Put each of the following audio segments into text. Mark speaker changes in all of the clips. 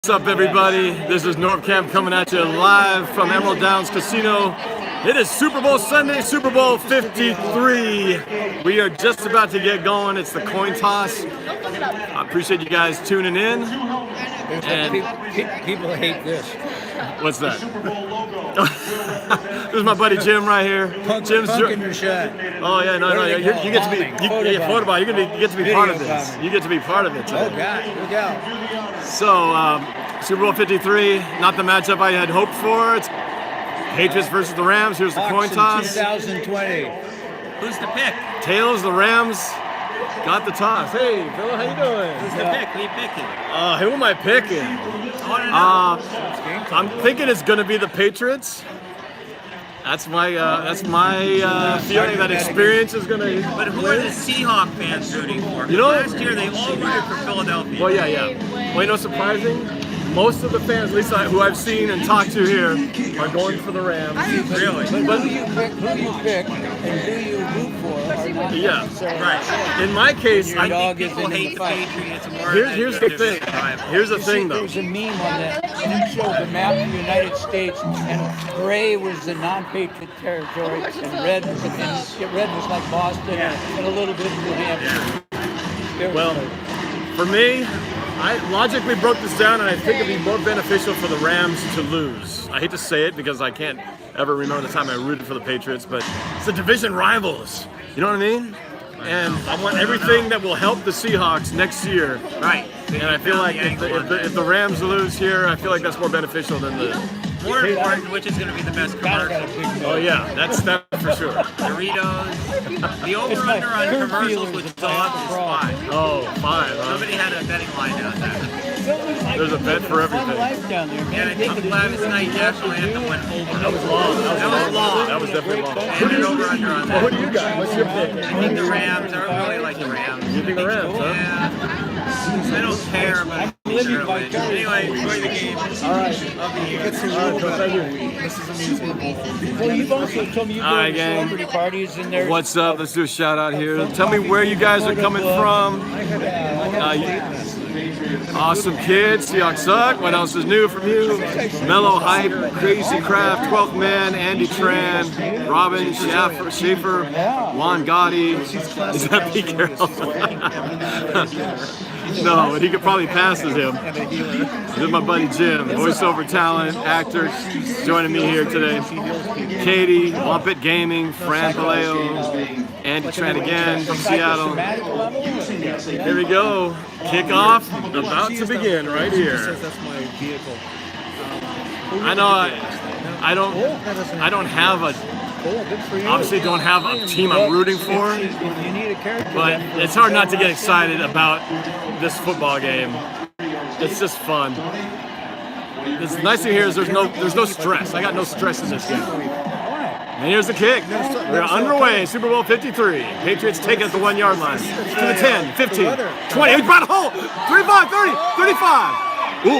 Speaker 1: What's up, everybody? This is NorbCam coming at you live from Emerald Downs Casino. It is Super Bowl Sunday, Super Bowl 53. We are just about to get going. It's the coin toss. I appreciate you guys tuning in.
Speaker 2: And people hate this.
Speaker 1: What's that? This is my buddy Jim right here.
Speaker 2: Jim's in your shot.
Speaker 1: Oh yeah, no, you get to be photobomb. You get to be part of this. You get to be part of it today.
Speaker 2: Oh God, look out.
Speaker 1: So Super Bowl 53, not the matchup I had hoped for. It's Patriots versus the Rams. Here's the coin toss.
Speaker 2: 2020.
Speaker 3: Who's the pick?
Speaker 1: Tails, the Rams got the toss. Hey, Phil, how you doing?
Speaker 3: Who's the pick? Who are you picking?
Speaker 1: Who am I picking? I'm thinking it's going to be the Patriots. That's my feeling that experience is going to.
Speaker 3: But who are the Seahawks fans rooting for?
Speaker 1: You know,
Speaker 3: last year they all rooted for Philadelphia.
Speaker 1: Well, yeah. Well, you know, surprising. Most of the fans, at least who I've seen and talked to here, are going for the Rams.
Speaker 3: Really?
Speaker 2: But who you pick, and who you root for.
Speaker 1: Yeah.
Speaker 3: Right.
Speaker 1: In my case,
Speaker 3: I think people hate the Patriots more.
Speaker 1: Here's the thing. Here's the thing, though.
Speaker 2: There's a meme on that, and it showed the map of the United States, and gray was the non-Patriot territory, and red was like Boston, and a little bit of New Hampshire.
Speaker 1: Yeah. Well, for me, I logically broke this down, and I think it'd be more beneficial for the Rams to lose. I hate to say it because I can't ever remember the time I rooted for the Patriots, but it's the division rivals. You know what I mean? And I want everything that will help the Seahawks next year.
Speaker 3: Right.
Speaker 1: And I feel like if the Rams lose here, I feel like that's more beneficial than the.
Speaker 3: More important, which is going to be the best commercial.
Speaker 1: Oh yeah, that's for sure.
Speaker 3: Doritos. The over/under on commercials with dogs is 5.
Speaker 1: Oh, 5.
Speaker 3: Somebody had a betting line on that.
Speaker 1: There's a bet for everything.
Speaker 3: Yeah, I think the last night national anthem went over.
Speaker 1: That was long. That was definitely long.
Speaker 3: And an over/under on that.
Speaker 1: Well, who do you got? What's your pick?
Speaker 3: I think the Rams. I really like the Rams.
Speaker 1: You think the Rams, huh?
Speaker 3: Yeah. I don't care, but I'm sure it'll win. Anyway, enjoy the game.
Speaker 1: All right.
Speaker 3: I'll be here.
Speaker 2: This is amusing. Well, you've also told me you go to celebrity parties and there's.
Speaker 1: What's up? Let's do a shout out here. Tell me where you guys are coming from. Awesome kids. Seahawks suck. What else is new from you? Mellow Hype, Crazy Craft, 12th Man, Andy Tran, Robin Schaefer, Juan Gotti. Is that Pete Carroll? No, but he could probably pass as him. This is my buddy Jim, voiceover talent, actor, joining me here today. Katie, Wampet Gaming, Fran Paleo, Andy Tran again from Seattle. Here we go. Kickoff about to begin right here. I know I don't have a obviously don't have a team I'm rooting for, but it's hard not to get excited about this football game. It's just fun. The nice thing here is there's no stress. I got no stress in this game. And here's the kick. We're underway. Super Bowl 53. Patriots take it at the 1 yard line. To the 10, 15, 20. He brought a hole. 35, 30, 35. Ooh,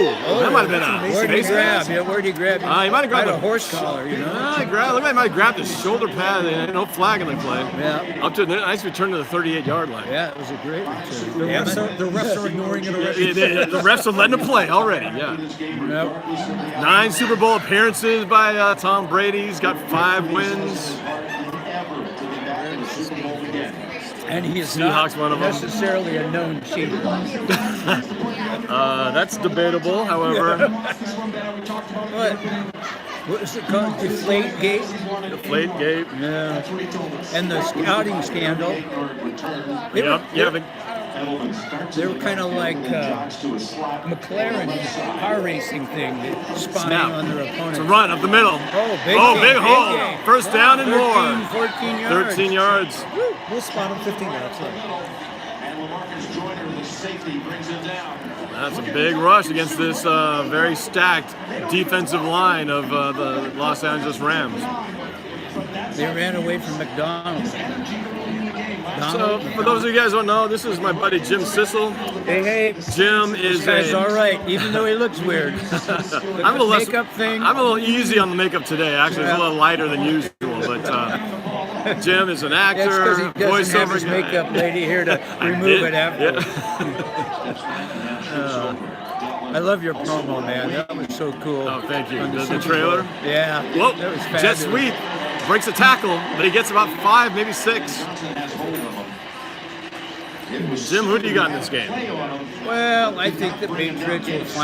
Speaker 1: that might have been a
Speaker 2: Where'd he grab? Where'd he grab?
Speaker 1: He might have grabbed
Speaker 2: a horse collar, you know.
Speaker 1: Look, he might have grabbed the shoulder pad. No flag in the play.
Speaker 2: Yeah.
Speaker 1: Up to a nice return to the 38-yard line.
Speaker 2: Yeah, it was a great return.
Speaker 4: The refs are ignoring it already.
Speaker 1: The refs are letting him play already. Yeah.
Speaker 2: Yep.
Speaker 1: 9 Super Bowl appearances by Tom Brady. He's got 5 wins.
Speaker 2: And he is
Speaker 1: Seahawks,
Speaker 2: not
Speaker 1: one of them.
Speaker 2: necessarily a known cheater.
Speaker 1: That's debatable, however.
Speaker 2: What is it called? Deflategate?
Speaker 1: Deflategate.
Speaker 2: Yeah. And the scouting scandal. They were kind of like McLaren's car racing thing, spying on their opponents.
Speaker 1: It's a run up the middle.
Speaker 2: Oh,
Speaker 1: big hole.
Speaker 2: Game.
Speaker 1: First down and
Speaker 2: 14
Speaker 1: more. 13 yards.
Speaker 4: We'll spot him 15 minutes.
Speaker 1: That's a big rush against this very stacked defensive line of the Los Angeles Rams.
Speaker 2: They ran away from McDonald's.
Speaker 1: So, for those of you guys who don't know, this is my buddy Jim Sissel.
Speaker 2: Hey.
Speaker 1: Jim is
Speaker 2: this guy's all right, even though he looks weird.
Speaker 1: I'm a little
Speaker 2: makeup thing.
Speaker 1: I'm a little easy on the makeup today. Actually, it's a little lighter than usual. But Jim is an actor,
Speaker 2: because he doesn't have his
Speaker 1: guy.
Speaker 2: makeup lady here to remove it after.
Speaker 1: Yeah.
Speaker 2: I love your promo, man. That was so cool.
Speaker 1: Oh, thank you.
Speaker 2: On
Speaker 1: The
Speaker 2: Super
Speaker 1: trailer?
Speaker 2: Bowl. Yeah.
Speaker 1: Whoa,
Speaker 2: That was
Speaker 1: jet
Speaker 2: fabulous.
Speaker 1: sweep. Breaks a tackle, but he gets about 5, maybe 6. Jim, who do you got in this game?
Speaker 2: Well, I think the Patriots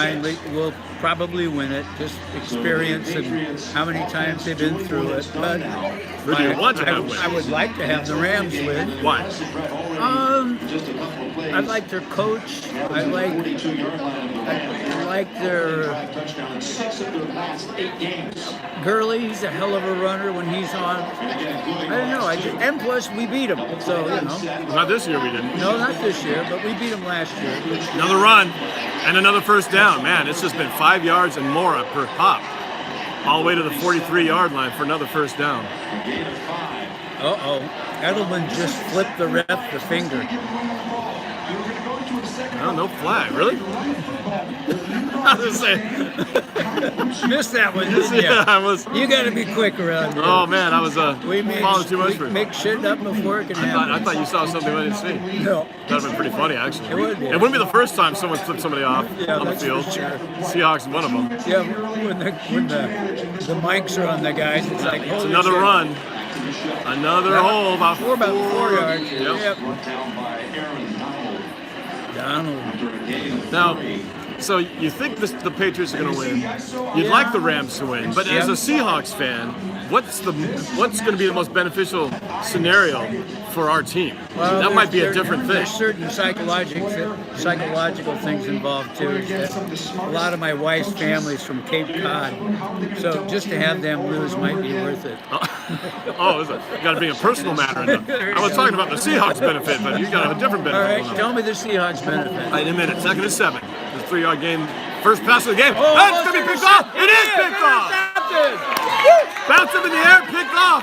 Speaker 2: will probably win it. Just experience and how many times they've been through it. But
Speaker 1: Who do you want to have win?
Speaker 2: I would like to have the Rams win.
Speaker 1: Why?
Speaker 2: I like their coach. I like their Gurley. He's a hell of a runner when he's on. I don't know. And plus we beat him, so you know.
Speaker 1: Not this year we didn't.
Speaker 2: No, not this year, but we beat him last year.
Speaker 1: Another run and another first down. Man, it's just been 5 yards and more per pop. All the way to the 43-yard line for another first down.
Speaker 2: Uh-oh. Edelman just flipped the ref the finger.
Speaker 1: Oh, no flag. Really? I was saying.
Speaker 2: Missed that one, didn't you?
Speaker 1: Yeah, I was.
Speaker 2: You got to be quick around here.
Speaker 1: Oh, man, I was
Speaker 2: We
Speaker 1: following too much for it.
Speaker 2: make shit up before it can happen.
Speaker 1: I thought you saw something I didn't see.
Speaker 2: No.
Speaker 1: That would have been pretty funny, actually.
Speaker 2: It would be.
Speaker 1: It wouldn't be the first time someone flipped somebody off
Speaker 2: Yeah,
Speaker 1: on the
Speaker 2: that's
Speaker 1: field.
Speaker 2: for sure.
Speaker 1: Seahawks, one of them.
Speaker 2: Yeah, when the mics are on the guys, it's like,
Speaker 1: It's
Speaker 2: holy
Speaker 1: another
Speaker 2: shit.
Speaker 1: run. Another hole, about 4
Speaker 2: yards.
Speaker 1: Yep.
Speaker 2: Donald.
Speaker 1: Now, so you think the Patriots are going to win. You'd like the Rams to win. But as a Seahawks fan, what's going to be the most beneficial scenario for our team?
Speaker 2: Well,
Speaker 1: that might be a
Speaker 2: there-
Speaker 1: different thing.
Speaker 2: There's certain psychological things involved too. A lot of my wife's family's from Cape Cod, so just to have them lose might be worth it.
Speaker 1: Oh, you got to bring a personal matter into. I was talking about the Seahawks benefit, but you got a different
Speaker 2: All
Speaker 1: benefit.
Speaker 2: right, tell me the Seahawks benefit.
Speaker 1: In a minute, 2nd and 7. The 3-yard game. First pass of the game.
Speaker 2: Oh,
Speaker 1: That's going to be picked off. It is picked off. Bounced up in the air, picked off.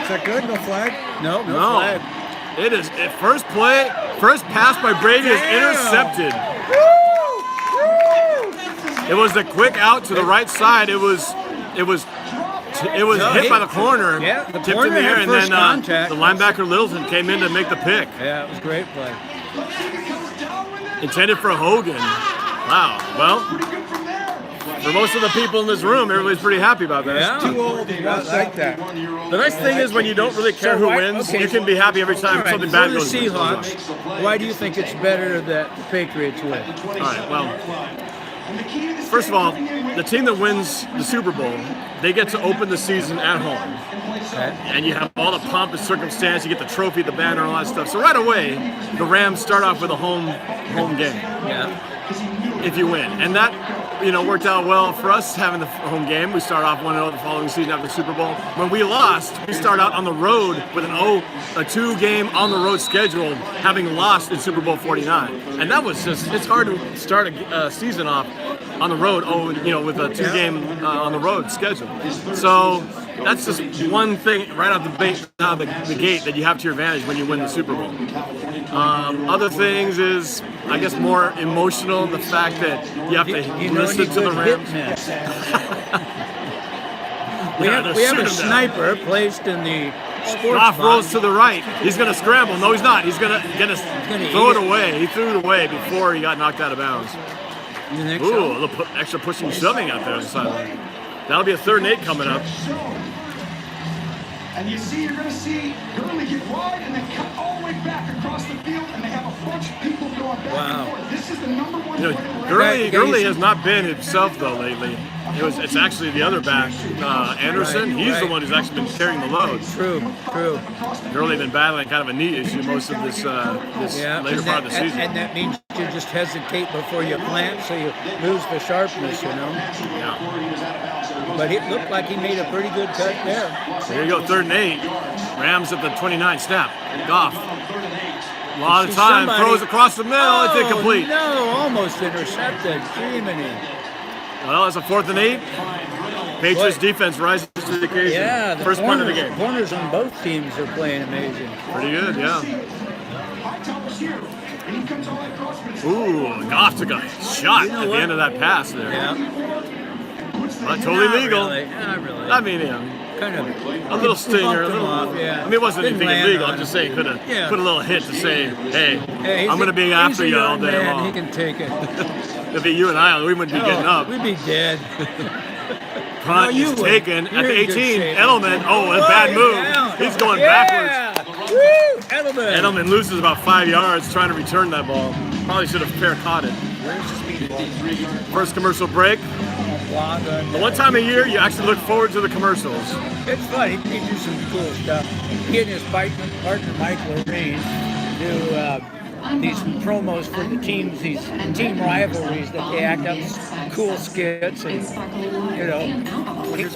Speaker 4: Is that good? No flag?
Speaker 2: No
Speaker 1: No.
Speaker 2: flag.
Speaker 1: It is first pass by Brady is intercepted. It was the quick out to the right side. It was hit by the corner,
Speaker 2: Yeah, the
Speaker 1: tipped in
Speaker 2: corner
Speaker 1: the air,
Speaker 2: had
Speaker 1: and
Speaker 2: first
Speaker 1: then
Speaker 2: contact.
Speaker 1: the linebacker Littleton came in to make the pick.
Speaker 2: Yeah, it was a great play.
Speaker 1: Intended for Hogan. Wow. Well, for most of the people in this room, everybody's pretty happy about that.
Speaker 2: Yeah.
Speaker 4: Too old to like that.
Speaker 1: The nice thing is when you don't really care who wins, you can be happy every time something
Speaker 2: for
Speaker 1: bad
Speaker 2: the
Speaker 1: goes
Speaker 2: Seahawks, why do you think it's better that the Patriots win?
Speaker 1: All right, well, first of all, the team that wins the Super Bowl, they get to open the season at home.
Speaker 2: Okay.
Speaker 1: And you have all the pomp and circumstance, you get the trophy, the banner, and all that stuff. So right away, the Rams start off with a home game
Speaker 2: Yeah.
Speaker 1: if you win. And that, worked out well for us having the home game. We start off 1-0 the following season after the Super Bowl. When we lost, we start out on the road with a 2-game on the road schedule, having lost in Super Bowl 49. And that was it's hard to start a season off on the road, with a 2-game on the road schedule. So that's just one thing right out the gate that you have to your advantage when you win the Super Bowl. Other things is, I guess, more emotional, the fact that you have to listen to the Rams.
Speaker 2: We have
Speaker 1: they're
Speaker 2: a
Speaker 1: shooting them.
Speaker 2: sniper placed in the sports
Speaker 1: Goff
Speaker 2: box.
Speaker 1: rolls to the right. He's going to scramble. No, he's not. He's going to throw
Speaker 2: eat
Speaker 1: it away. He threw it away before he got knocked out of bounds.
Speaker 2: You think
Speaker 1: Ooh,
Speaker 2: so?
Speaker 1: a little extra pushing and shoving out there on the sideline. That'll be a 3rd and 8 coming up.
Speaker 5: And you're going to see Gurley get wide and then cut all the way back across the field, and they have a bunch of people going back
Speaker 2: Wow.
Speaker 5: and forth. This is the number one
Speaker 1: You know,
Speaker 5: play of the Rams.
Speaker 1: Gurley has not been himself though lately. It's actually the other back, Anderson. He's the one who's actually been carrying the load.
Speaker 2: True.
Speaker 1: Gurley been battling kind of a knee issue most of this
Speaker 2: Yeah.
Speaker 1: later part of the season.
Speaker 2: And that means you just hesitate before you plant, so you lose the sharpness,
Speaker 1: Yeah.
Speaker 2: But it looked like he made a pretty good cut there.
Speaker 1: So here you go, 3rd and 8. Rams at the 29 snap. Goff. A lot of time, throws across the middle, it's incomplete.
Speaker 2: No, almost intercepted. Jiminy.
Speaker 1: Well, it's a 4th and 8. Patriots defense rises to the occasion.
Speaker 2: Yeah, the
Speaker 1: First punt of the game.
Speaker 2: corners on both teams are playing amazing.
Speaker 1: Pretty good, yeah.
Speaker 5: Hightower's here, and he comes all the way across, but it's
Speaker 1: Ooh, Goff took a shot at the end of that pass there.
Speaker 2: Yeah.
Speaker 1: Not totally legal.
Speaker 2: Not really.
Speaker 1: I mean,
Speaker 2: kind of
Speaker 1: a little stinger.
Speaker 2: bumped him off, yeah.
Speaker 1: I mean, it wasn't
Speaker 2: Didn't
Speaker 1: anything
Speaker 2: land
Speaker 1: illegal.
Speaker 2: on
Speaker 1: I'm just
Speaker 2: him.
Speaker 1: saying, could have
Speaker 2: Yeah.
Speaker 1: put a little hit to say, hey,
Speaker 2: Hey,
Speaker 1: I'm going to be after
Speaker 2: he's a
Speaker 1: you all
Speaker 2: young
Speaker 1: day
Speaker 2: man.
Speaker 1: long.
Speaker 2: He can take it.
Speaker 1: It'd be you and I. We wouldn't be getting up.
Speaker 2: We'd be dead.
Speaker 1: Punt
Speaker 2: you
Speaker 1: is
Speaker 2: would.
Speaker 1: taken at
Speaker 2: You're
Speaker 1: the
Speaker 2: in good
Speaker 1: 18.
Speaker 2: shape.
Speaker 1: Edelman. Oh, a bad move.
Speaker 2: Down.
Speaker 1: He's going backwards.
Speaker 2: Woo! Edelman.
Speaker 1: Edelman loses about 5 yards trying to return that ball. Probably should have fair caught it. First commercial break. The one time a year you actually look forward to the commercials.
Speaker 2: It's fun. He do some cool stuff. He and his partner Mike Lorraine do these promos for the teams, these team rivalries that they act up cool skits and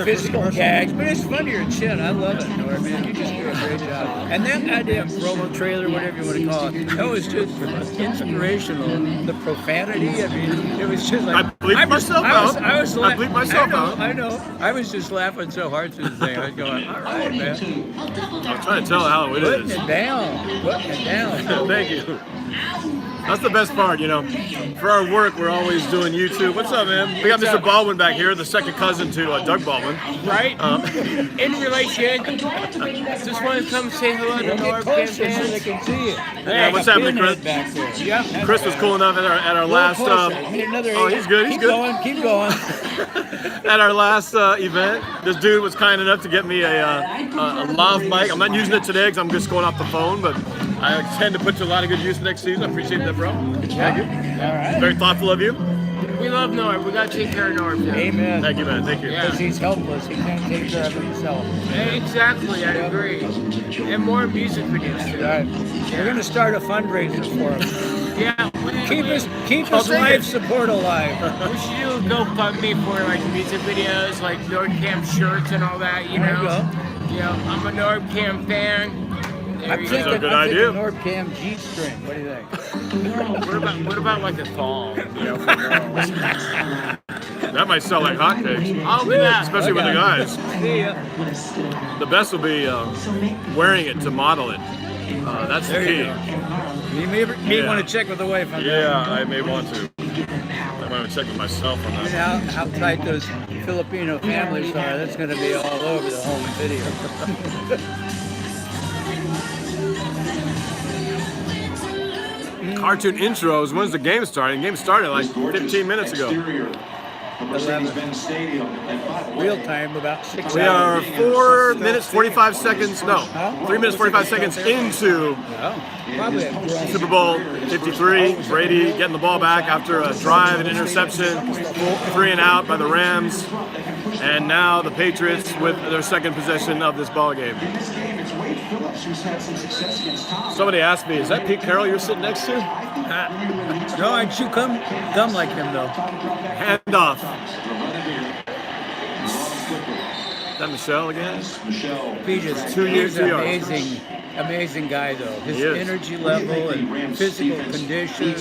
Speaker 2: physical gags. But it's funnier than shit. I love it, Norm, man. You just do a great job. And that goddamn promo trailer, whatever you want to call it, that was just inspirational. The profanity, I mean, it was just like
Speaker 1: I bleeped myself out.
Speaker 2: I was
Speaker 1: I bleeped myself out.
Speaker 2: I know. I was just laughing so hard through the thing. I was going, all right, man.
Speaker 1: I'm trying to tell how it
Speaker 2: Putting
Speaker 1: is.
Speaker 2: it down. Putting it down.
Speaker 1: Thank you. That's the best part, For our work, we're always doing YouTube. What's up, man? We got Mr. Baldwin back here, the second cousin to Doug Baldwin.
Speaker 3: Right? In relation. Just want to come say hello to
Speaker 2: Get
Speaker 3: NorbCam
Speaker 2: closer so they
Speaker 3: fans.
Speaker 2: can see you.
Speaker 1: Yeah, what's happening, Chris?
Speaker 2: Back there.
Speaker 3: Yeah.
Speaker 1: Chris was cool enough at our last. Oh, he's good. He's good.
Speaker 2: Keep going.
Speaker 1: At our last event, this dude was kind enough to get me a lav mic. I'm not using it today because I'm just going off the phone, but I intend to put to a lot of good use next season. I appreciate that, bro. Thank you.
Speaker 2: All right.
Speaker 1: Very thoughtful of you.
Speaker 3: We love Norb. We got to take care of Norb. Yeah.
Speaker 2: Amen.
Speaker 1: Thank you, man. Thank you.
Speaker 2: Because he's helpless. He can't take care of himself.
Speaker 3: Exactly. I agree. And more music videos too.
Speaker 2: Right. We're going to start a fundraiser for him.
Speaker 3: Yeah.
Speaker 2: Keep his life support alive.
Speaker 3: We should do a GoFundMe for like music videos, like NorbCam shirts and all that. You
Speaker 2: There you
Speaker 3: know.
Speaker 2: go.
Speaker 3: Yeah. I'm a NorbCam fan.
Speaker 2: I'm
Speaker 3: you
Speaker 2: thinking,
Speaker 3: go.
Speaker 1: good
Speaker 2: I'm
Speaker 1: idea.
Speaker 2: thinking NorbCam G-string. What do you think?
Speaker 3: What about like a thong? You know, for girls?
Speaker 1: That might sell like hotcakes,
Speaker 3: I'll do that.
Speaker 1: especially with the guys.
Speaker 2: See ya.
Speaker 1: The best will be wearing it to model it. That's the
Speaker 2: There
Speaker 1: key.
Speaker 2: you go. You may
Speaker 1: Yeah.
Speaker 2: want to check with the wife on that.
Speaker 1: Yeah, I may want to. I might want to check with myself on
Speaker 2: You
Speaker 1: that.
Speaker 2: know how tight those Filipino families are. That's going to be all over the home video.
Speaker 1: Cartoon intros. When's the game starting? The game started like 15 minutes ago.
Speaker 2: Real time, about 6
Speaker 1: We are 4 minutes 45 seconds. No, 3 minutes 45 seconds into
Speaker 2: Probably a
Speaker 1: Super Bowl 53. Brady getting the ball back after a drive and interception, 3 and out by the Rams, and now the Patriots with their second possession of this ball game. Somebody asked me, "Is that Pete Carroll you're sitting next to?"
Speaker 2: No, I chew gum like him though.
Speaker 1: Hand off. Is that Michelle again?
Speaker 2: Pete is
Speaker 1: 2 years,
Speaker 2: he's an
Speaker 1: 2 yards.
Speaker 2: amazing guy though. His
Speaker 1: He is.
Speaker 2: energy level and physical condition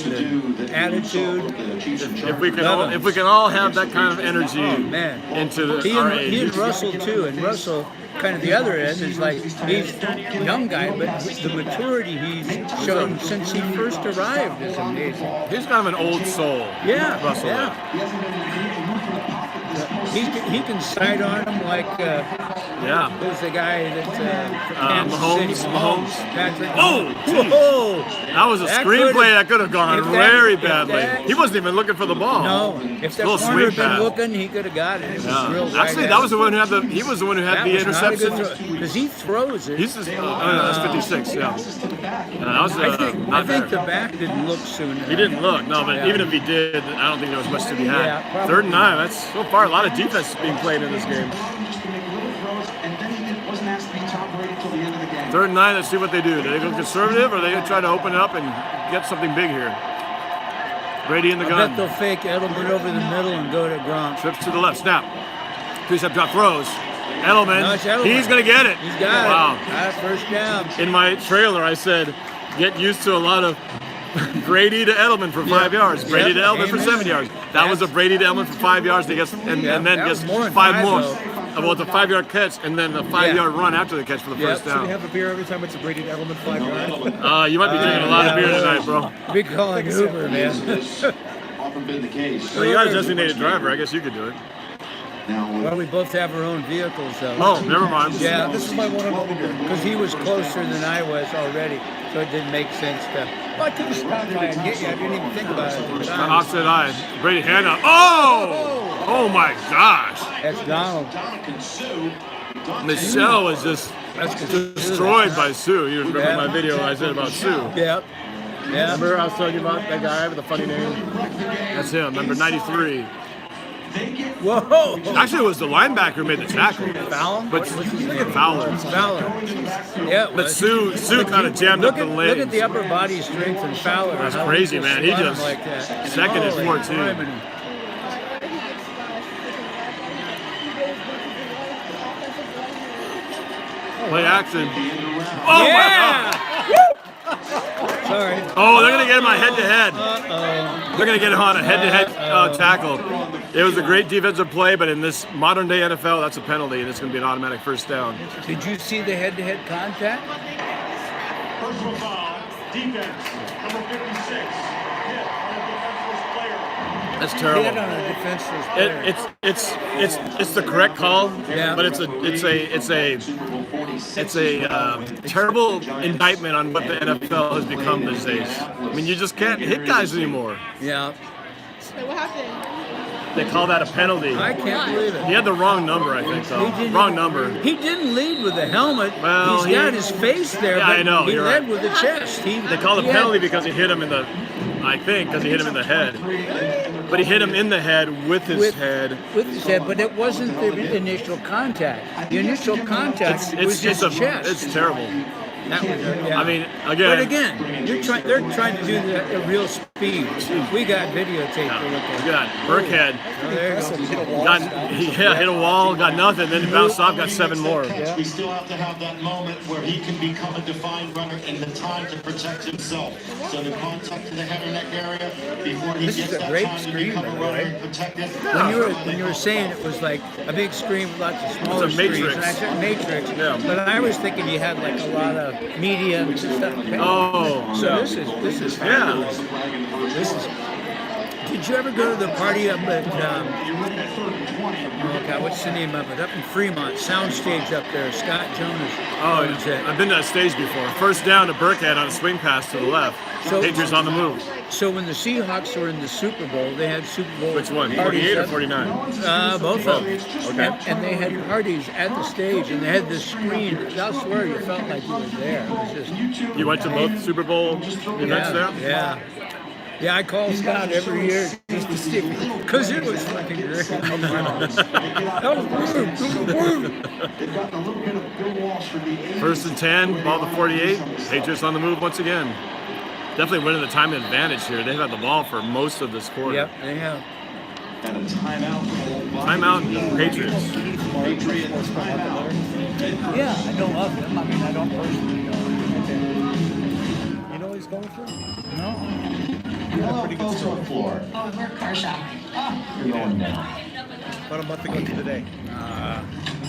Speaker 2: and attitude.
Speaker 1: If we can all have that kind of energy
Speaker 2: Man,
Speaker 1: into
Speaker 2: he
Speaker 1: our
Speaker 2: and
Speaker 1: age.
Speaker 2: Russell too, and Russell kind of the other end is like he's a young guy, but the maturity he's shown since he first arrived is amazing.
Speaker 1: He's kind of an old soul.
Speaker 2: Yeah,
Speaker 1: Russell.
Speaker 2: yeah. He can sight on him like
Speaker 1: Yeah.
Speaker 2: who's the guy that's from Kansas
Speaker 1: Mahomes.
Speaker 2: City?
Speaker 1: Mahomes.
Speaker 2: Patrick.
Speaker 1: Oh, geez.
Speaker 2: Whoa!
Speaker 1: That was a
Speaker 2: That
Speaker 1: screenplay
Speaker 2: could've-
Speaker 1: that could have gone
Speaker 2: if that-
Speaker 1: very
Speaker 2: if
Speaker 1: badly.
Speaker 2: that-
Speaker 1: He wasn't even looking for the ball.
Speaker 2: No, if the
Speaker 1: Little
Speaker 2: corner
Speaker 1: sweep
Speaker 2: had been
Speaker 1: pass.
Speaker 2: looking, he could have got it. It was
Speaker 1: Yeah.
Speaker 2: real
Speaker 1: Actually, that was the one who had the. He was the one who had the interception.
Speaker 2: because he throws it.
Speaker 1: He's just, oh no, that's 56. Yeah. That was
Speaker 2: I think
Speaker 1: not
Speaker 2: the
Speaker 1: fair.
Speaker 2: back didn't look soon.
Speaker 1: He didn't look. No, but
Speaker 2: Yeah.
Speaker 1: even if he did, I don't think there was much to be had.
Speaker 2: Yeah, probably.
Speaker 1: 3rd and 9. That's so far a lot of defense is being played in this game. 3rd and 9. Let's see what they do. Do they go conservative or are they going to try to open it up and get something big here? Brady in the
Speaker 2: I
Speaker 1: gun.
Speaker 2: bet they'll fake Edelman over the middle and go to Gronk.
Speaker 1: Trips to the left. Snap. Two-step drop. Throws. Edelman.
Speaker 2: No, it's Edelman.
Speaker 1: He's going to get it.
Speaker 2: He's got
Speaker 1: Wow.
Speaker 2: it. Got it. First down.
Speaker 1: In my trailer, I said, get used to a lot of Brady to Edelman for 5 yards. Brady to Edelman for
Speaker 2: Amen.
Speaker 1: 7 yards. That was a Brady to Edelman for 5 yards. And then
Speaker 2: that
Speaker 1: gets
Speaker 2: was more than
Speaker 1: 5
Speaker 2: five,
Speaker 1: more.
Speaker 2: though.
Speaker 1: Well, it's a 5-yard catch and then a 5-yard run after the catch for the first
Speaker 4: So we
Speaker 1: down.
Speaker 4: have a beer every time it's a Brady Edelman 5 yard.
Speaker 1: You might be drinking a lot of beer tonight, bro.
Speaker 2: Big calling Uber, man.
Speaker 5: Often been the case.
Speaker 1: Well, you got a designated driver. I guess you could do it.
Speaker 2: Well, we both have our own vehicles, though.
Speaker 1: Oh, never mind.
Speaker 2: Yeah,
Speaker 4: This is my one and only beer.
Speaker 2: because he was closer than I was already, so it didn't make sense to. Well, I could have stopped by and get you. I didn't even think about it at the time.
Speaker 1: Offset eye. Brady hand up. Oh! Oh my gosh.
Speaker 2: That's Donald.
Speaker 1: Michelle was just
Speaker 2: That's good.
Speaker 1: destroyed by Sue. You remember
Speaker 2: Yeah.
Speaker 1: my video I said about Sue?
Speaker 2: Yep. Yeah.
Speaker 1: Remember I was telling you about that guy with the funny name? That's him, number 93.
Speaker 2: Whoa.
Speaker 1: Actually, it was the linebacker who made the tackle.
Speaker 2: Fowler?
Speaker 1: But
Speaker 2: What's his name?
Speaker 1: Fowler.
Speaker 2: Fowler. Yeah. it
Speaker 1: But
Speaker 2: was.
Speaker 1: Sue kind of jammed up
Speaker 2: Look
Speaker 1: the
Speaker 2: at,
Speaker 1: legs.
Speaker 2: look at the upper body strength in Fowler.
Speaker 1: That's
Speaker 2: how
Speaker 1: crazy,
Speaker 2: he
Speaker 1: man. He
Speaker 2: spun
Speaker 1: just
Speaker 2: like that.
Speaker 1: seconded
Speaker 2: Holy
Speaker 1: 14.
Speaker 2: criminy.
Speaker 1: Play action. Oh
Speaker 2: Yeah!
Speaker 1: my God.
Speaker 2: Sorry.
Speaker 1: Oh, they're gonna get him on head-to-head.
Speaker 2: Uh-oh.
Speaker 1: They're gonna get him on a head-to-head tackle. It was a great defensive play, but in this modern-day NFL, that's a penalty, and it's gonna be an automatic first down.
Speaker 2: Did you see the head-to-head contact?
Speaker 6: Personal foul, defense, number 56. Hit on a defenseless player.
Speaker 1: That's
Speaker 2: Hit
Speaker 1: terrible.
Speaker 2: on a defenseless player.
Speaker 1: It's the correct call,
Speaker 2: Yeah.
Speaker 1: but it's a terrible indictment on what the NFL has become these days. I mean, you just can't hit guys anymore.
Speaker 2: Yeah.
Speaker 7: So what happened?
Speaker 1: They call that a penalty.
Speaker 2: I can't believe it.
Speaker 1: He had the wrong number, I think, though.
Speaker 2: He didn't-
Speaker 1: Wrong number.
Speaker 2: He didn't lead with the helmet.
Speaker 1: Well,
Speaker 2: He's got his face there,
Speaker 1: Yeah,
Speaker 2: but
Speaker 1: I know,
Speaker 2: he
Speaker 1: you're
Speaker 2: led
Speaker 1: right.
Speaker 2: with the chest.
Speaker 1: They call it a
Speaker 2: he had-
Speaker 1: penalty because he hit him in the, I think, because he hit him in the head. But he hit him in the head with his head.
Speaker 2: With his head, but it wasn't the initial contact. The initial contact was his chest.
Speaker 1: It's terrible.
Speaker 2: That was, yeah.
Speaker 1: I mean,
Speaker 2: But
Speaker 1: again,
Speaker 2: again, they're trying to do the real speed. We got videotape to look at.
Speaker 1: we got Burkhead.
Speaker 2: Oh, there you go.
Speaker 1: Got, hit a wall, got nothing, then bounced off, got 7 more.
Speaker 6: We still have to have that moment where he can become a defined runner in the time to protect himself. So the contact to the head and neck area before he
Speaker 2: This
Speaker 6: gets
Speaker 2: is a
Speaker 6: that
Speaker 2: great
Speaker 6: time to
Speaker 2: screen,
Speaker 6: become a
Speaker 2: by the
Speaker 6: runner
Speaker 2: way.
Speaker 6: and protect it.
Speaker 2: When you were saying it was like a big screen with lots of smaller
Speaker 1: It's a matrix.
Speaker 2: screens, and I said matrix,
Speaker 1: Yeah.
Speaker 2: but I was thinking you had like a lot of media and stuff.
Speaker 1: Oh,
Speaker 2: So
Speaker 1: yeah.
Speaker 2: this is
Speaker 1: Yeah.
Speaker 2: fabulous. This is. Did you ever go to the party up at? Oh God, what's the name of it? Up in Fremont, Soundstage up there. Scott Jonas.
Speaker 1: Oh,
Speaker 2: owns it.
Speaker 1: I've been to that stage before. First down to Burkhead on a swing pass to the left.
Speaker 2: So-
Speaker 1: Patriots on the move.
Speaker 2: So when the Seahawks were in the Super Bowl, they had Super Bowl.
Speaker 1: Which one,
Speaker 2: parties
Speaker 1: 48 or
Speaker 2: up-
Speaker 1: 49?
Speaker 2: Both of them.
Speaker 1: Okay.
Speaker 2: And they had parties at the stage, and they had this screen. I swear, you felt like you were there. It was just.
Speaker 1: You went to both Super Bowl events there?
Speaker 2: Yeah. Yeah, I call Scott every year just to see, because it was fucking great. That was
Speaker 1: First and 10, ball to 48. Patriots on the move once again. Definitely winning the time advantage here. They've had the ball for most of this quarter.
Speaker 2: Yep, they have.
Speaker 5: And a timeout.
Speaker 1: Timeout, Patriots.
Speaker 2: Yeah, I don't love them. I mean, I don't personally know.
Speaker 4: You know what he's going for?
Speaker 2: No.
Speaker 5: Pretty good score. Floor.
Speaker 7: Oh, we're car shopping.
Speaker 5: You're going down.
Speaker 4: About a month ago to today.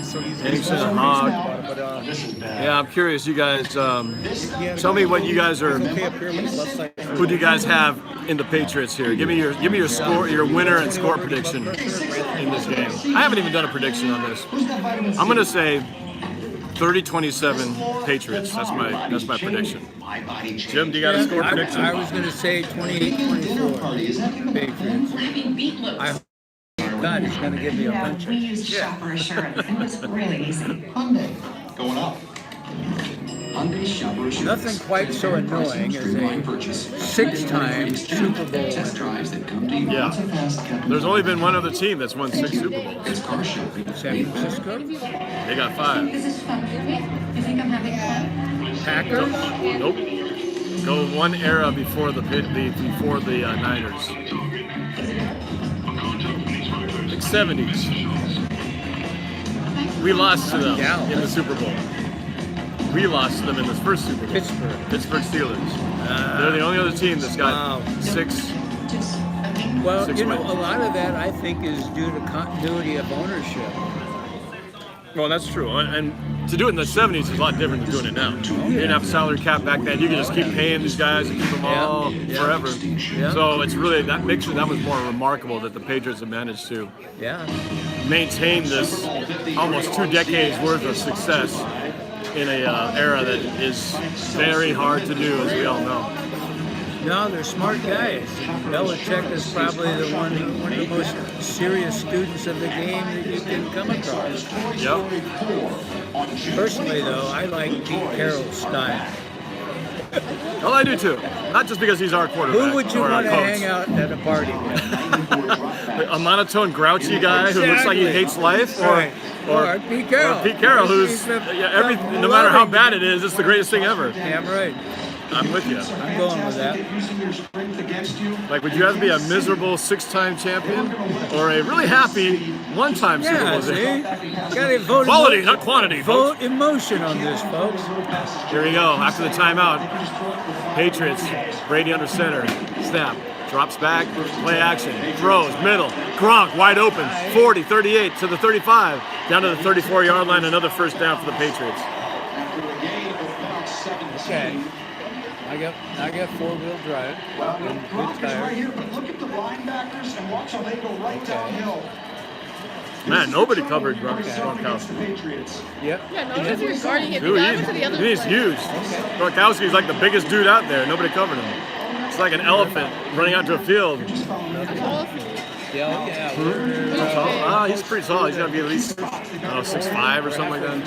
Speaker 4: So he's
Speaker 1: Jason Hogg.
Speaker 4: but
Speaker 1: Yeah, I'm curious, you guys, tell me what you guys are,
Speaker 4: okay up here with his left side.
Speaker 1: who do you guys have in the Patriots here? Give me your score, your winner and score prediction in this game. I haven't even done a prediction on this. I'm gonna say 30-27 Patriots. That's my prediction. Jim, do you got a score prediction?
Speaker 2: I was going to say 28-24 Patriots. I hope God is going to give me a bunch
Speaker 7: We
Speaker 2: of
Speaker 7: used
Speaker 2: shit.
Speaker 7: shopper assurance. It was really easy.
Speaker 5: Hyundai. Going up. Hyundai Shopper Assurance.
Speaker 2: Nothing quite so annoying as a 6-time Super Bowl
Speaker 5: Test
Speaker 2: winner.
Speaker 5: drives that come to you.
Speaker 1: Yeah.
Speaker 5: Once a fast cut.
Speaker 1: There's only been one other team that's won 6 Super Bowls.
Speaker 5: It's car shopping.
Speaker 2: San Francisco,
Speaker 1: They got 5.
Speaker 7: This is fun. You think I'm having fun?
Speaker 2: Packers,
Speaker 1: Nope. Go one era before the Niners. Like 70s. We lost to them in the Super Bowl. We lost to them in this first Super Bowl. Pittsburgh Steelers. They're the only other team that's got
Speaker 2: Wow.
Speaker 1: 6.
Speaker 2: Well,
Speaker 1: Six
Speaker 2: you know,
Speaker 1: wins.
Speaker 2: a lot of that I think is due to continuity of ownership.
Speaker 1: Well, that's true. And to do it in the 70s is a lot different than doing it now. You didn't have a salary cap back then. You could just keep paying these guys and keep them all forever.
Speaker 2: Yeah.
Speaker 1: So it's really, that was more remarkable that the Patriots have managed to maintain this almost 2 decades worth of success in a era that is very hard to do, as we all know.
Speaker 2: No, they're smart guys. Belichick is probably one of the most serious students of the game that you can come across.
Speaker 1: Yep.
Speaker 2: Personally, though, I like Pete Carroll's style.
Speaker 1: Well, I do too. Not just because he's our quarterback.
Speaker 2: Who would you
Speaker 1: or
Speaker 2: want to
Speaker 1: our coach.
Speaker 2: hang out at a party with?
Speaker 1: A monotone, grouchy guy who looks like he hates life,
Speaker 2: Right. Or Pete Carroll.
Speaker 1: Or Pete Carroll, who's no matter how bad it is, it's the greatest thing ever.
Speaker 2: Damn right.
Speaker 1: I'm with you.
Speaker 2: I'm going with that.
Speaker 1: Like, would you rather be a miserable 6-time champion or a really happy 1-time Super
Speaker 2: Yeah,
Speaker 1: Bowl
Speaker 2: see?
Speaker 1: champion?
Speaker 2: Gotta vote
Speaker 1: Quality, not quantity, folks.
Speaker 2: vote emotion on this, folks.
Speaker 1: Here we go. After the timeout, Patriots, Brady under center, snap, drops back, play action, throws, middle, Gronk wide open, 40, 38 to the 35, down to the 34-yard line, another first down for the Patriots.
Speaker 2: Okay. I got 4-wheel drive.
Speaker 5: Well,
Speaker 2: and
Speaker 5: Gronk
Speaker 2: good
Speaker 5: is right
Speaker 2: tires.
Speaker 5: here, but look at the linebackers and watch how they go right downhill.
Speaker 1: Man, nobody covered Gronkowski.
Speaker 5: Patriots.
Speaker 2: Yep.
Speaker 7: Yeah, notice you're guarding him.
Speaker 1: Dude,
Speaker 7: You got him to the other
Speaker 1: he's
Speaker 7: side.
Speaker 1: huge. Gronkowski's like the biggest dude out there. Nobody covered him. It's like an elephant running out to a field.
Speaker 2: Yeah.
Speaker 1: He's pretty tall. He's got to be at least 6'5" or something like that.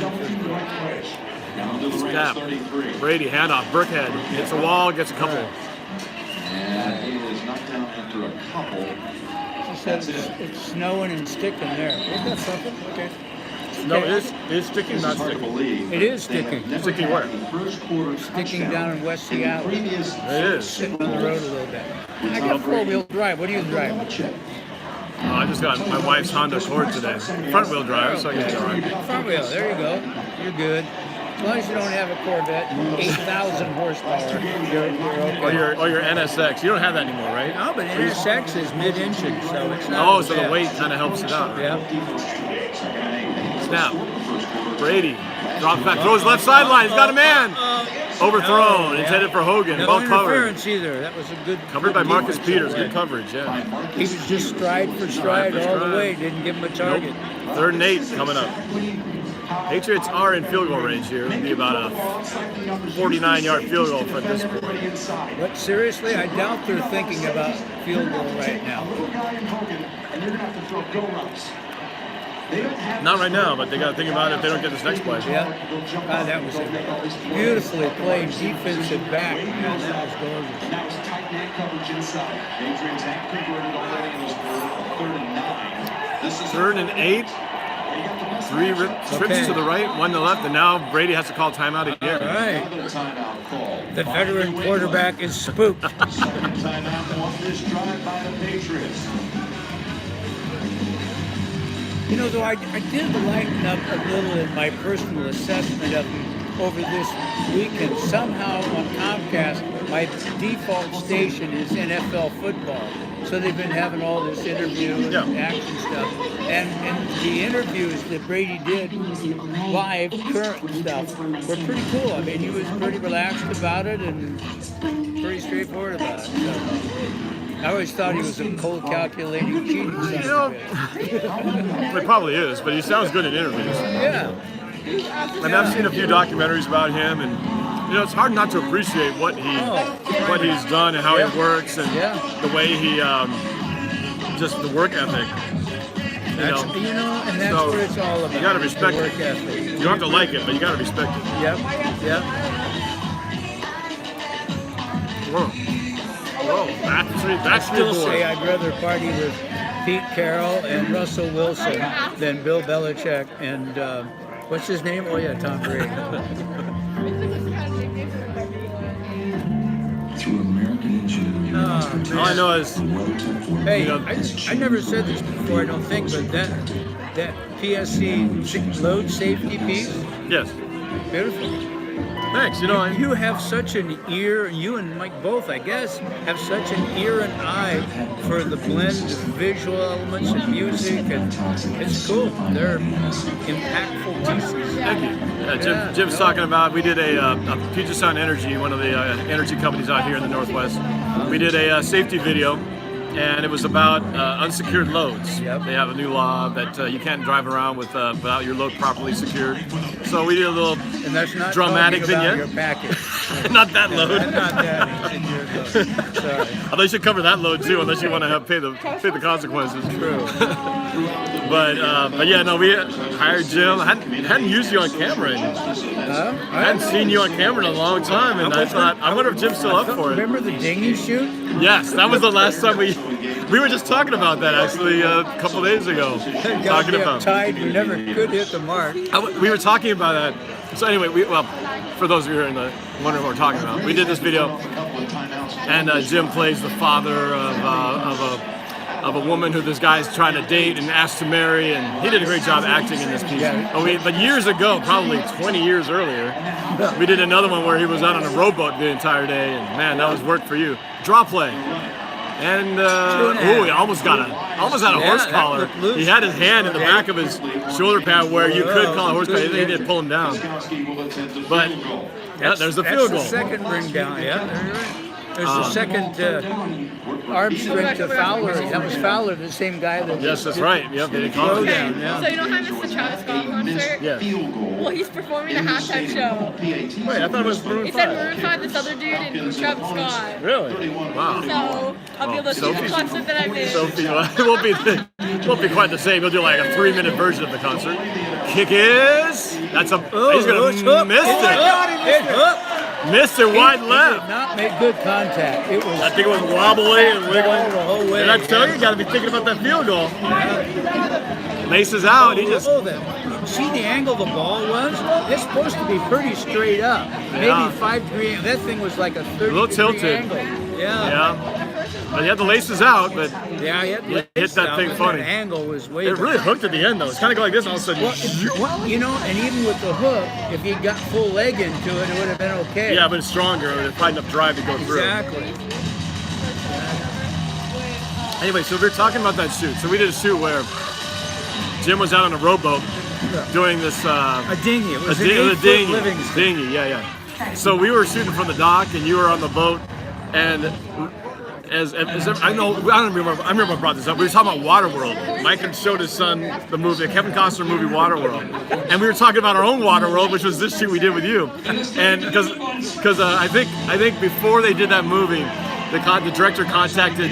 Speaker 1: Snap. Brady, handoff. Burkhead hits a wall, gets a couple.
Speaker 6: And he is knocked down after a couple.
Speaker 2: She said it's snowing and sticking there. Isn't that something? Okay.
Speaker 1: No, it is sticking, not sticking.
Speaker 2: It is sticking.
Speaker 1: Sticking where?
Speaker 2: Sticking down in West Seattle.
Speaker 1: It is.
Speaker 2: Sitting on the road a little bit. I got 4-wheel drive. What do you drive?
Speaker 1: I just got my wife's Honda Accord today. Front wheel drive, so I can get it.
Speaker 2: Front wheel. There you go. You're good. As long as you don't have a Corvette, 8,000 horsepower, you're okay.
Speaker 1: Or your NSX. You don't have that anymore, right?
Speaker 2: No, but NSX is mid-engine, so it's not.
Speaker 1: Oh, so the weight kind of helps it out.
Speaker 2: Yeah.
Speaker 1: Snap. Brady drops back, throws left sideline. He's got a man. Overthrown, intended for Hogan.
Speaker 2: No
Speaker 1: Well covered.
Speaker 2: interference either. That was a good.
Speaker 1: Covered by Marcus Peters. Good coverage, yeah.
Speaker 2: He was just stride for stride all the way. Didn't give him a target.
Speaker 1: 3rd and 8 coming up. Patriots are in field goal range here. It'll be about a 49-yard field goal for this point.
Speaker 2: But seriously, I doubt they're thinking about field goal right now.
Speaker 1: Not right now, but they got to think about it if they don't get this next play.
Speaker 2: Yeah. That was a beautifully played defensive back. Man, that was gorgeous.
Speaker 5: Now it's tight man coverage inside. Patriots have converted already in this quarter. 3rd and 9. This is
Speaker 1: 3rd and 8. 3 trips to the right, 1 to the left, and now Brady has to call timeout again.
Speaker 2: All right. The veteran quarterback is spooked.
Speaker 6: Timeout on this drive by the Patriots.
Speaker 2: You know, though, I did lighten up a little in my personal assessment of him over this weekend. Somehow on Comcast, my default station is NFL football. So they've been having all this interview and action stuff. And the interviews that Brady did, live, current stuff, were pretty cool. I mean, he was pretty relaxed about it and pretty straightforward about it. So I always thought he was a cold, calculating, cheating son of a bitch.
Speaker 1: It probably is, but he sounds good in interviews.
Speaker 2: Yeah.
Speaker 1: And I've seen a few documentaries about him, and it's hard not to appreciate what he's done and how he works and the way he just the work ethic.
Speaker 2: And that's
Speaker 1: So,
Speaker 2: what it's all about.
Speaker 1: You gotta respect
Speaker 2: the work
Speaker 1: it.
Speaker 2: ethic.
Speaker 1: You don't have to like it, but you gotta respect it.
Speaker 2: Yep.
Speaker 1: Whoa,
Speaker 2: I still say I'd rather party with Pete Carroll and Russell Wilson than Bill Belichick and what's his name? Oh yeah, Tom Brady.
Speaker 5: Through American ingenuity.
Speaker 1: All I know is,
Speaker 2: Hey, I never said this before, I don't think, but that PSC load safety piece,
Speaker 1: yes,
Speaker 2: beautiful.
Speaker 1: Thanks. You know,
Speaker 2: You have such an ear, you and Mike both, I guess, have such an ear and eye for the blend of visual elements and music, and it's cool. They're impactful pieces.
Speaker 1: thank you. Jim's talking about, we did a Puget Sound Energy, one of the energy companies out here in the Northwest. We did a safety video, and it was about unsecured loads.
Speaker 2: Yep.
Speaker 1: They have a new law that you can't drive around without your load properly secured. So we did a little
Speaker 2: And that's not
Speaker 1: dramatic
Speaker 2: talking about
Speaker 1: vignette.
Speaker 2: your package.
Speaker 1: Not that load.
Speaker 2: Not that insecure load. Sorry.
Speaker 1: Although you should cover that load too, unless you want to pay the consequences.
Speaker 2: True.
Speaker 1: But yeah, no, we hired Jim. I hadn't used you on camera. I hadn't seen you on camera in a long time, and I thought, I wonder if Jim's still up for it.
Speaker 2: Remember the dinghy shoot?
Speaker 1: Yes, that was the last time we were just talking about that actually a couple days ago. Talking about
Speaker 2: Tide, you never could hit the mark.
Speaker 1: we were talking about that. So anyway, for those of you who are wondering what we're talking about, we did this video, and Jim plays the father of a woman who this guy's trying to date and asked to marry, and he did a great job acting in this piece. But years ago, probably 20 years earlier, we did another one where he was out on a rowboat the entire day, and man, that was work for you. Draw play. And he almost had a horse collar. He had his hand in the back of his shoulder pad where you could call a horse collar. They did pull him down. But yeah, there's the field goal.
Speaker 2: That's the second ring down. Yeah, there's the second arm strength to Fowler. That was Fowler, the same guy that.
Speaker 1: Yes, that's right. Yep, they called it down.
Speaker 2: Yeah.
Speaker 7: So you know how I missed the Travis Scott concert?
Speaker 1: Yeah.
Speaker 7: Well, he's performing the halftime show.
Speaker 1: Wait, I thought it was Maroon
Speaker 7: He
Speaker 1: 5.
Speaker 7: said Maroon 5, this other dude, and Travis Scott.
Speaker 1: Really? Wow.
Speaker 7: So I'll be able to see the concert that I missed.
Speaker 1: Sophie, it won't be quite the same. He'll do like a 3-minute version of the concert. Kick is. He's gonna miss it. Missed it wide left.
Speaker 2: Not make good contact. It was.
Speaker 1: I think it was wobbly and wiggling.
Speaker 2: The whole way.
Speaker 1: And I tell you got to be thinking about that field goal. Laces out. He just.
Speaker 2: See the angle the ball was? It's supposed to be pretty straight up. Maybe 5-degree. That thing was like a 30
Speaker 1: little tilted.
Speaker 2: angle. Yeah.
Speaker 1: But he had the laces out, but
Speaker 2: Yeah, he
Speaker 1: hit that thing funny.
Speaker 2: The angle was way.
Speaker 1: it really hooked at the end though. It's kind of go like this, and all of a sudden.
Speaker 2: Well, you know, and even with the hook, if he got full leg into it, it would have been okay.
Speaker 1: Yeah, but it's stronger. There's probably enough drive to go through.
Speaker 2: Exactly.
Speaker 1: Anyway, so we were talking about that shoot. So we did a shoot where Jim was out on a rowboat doing this.
Speaker 2: A dinghy. It was
Speaker 1: a
Speaker 2: an 8-foot
Speaker 1: dinghy.
Speaker 2: Livingston.
Speaker 1: Dinghy, yeah. So we were shooting from the dock, and you were on the boat, and I remember I brought this up. We were talking about Waterworld. Mike had showed his son the Kevin Costner movie Waterworld, and we were talking about our own Waterworld, which was this shoot we did with you. And because I think before they did that movie, the director contacted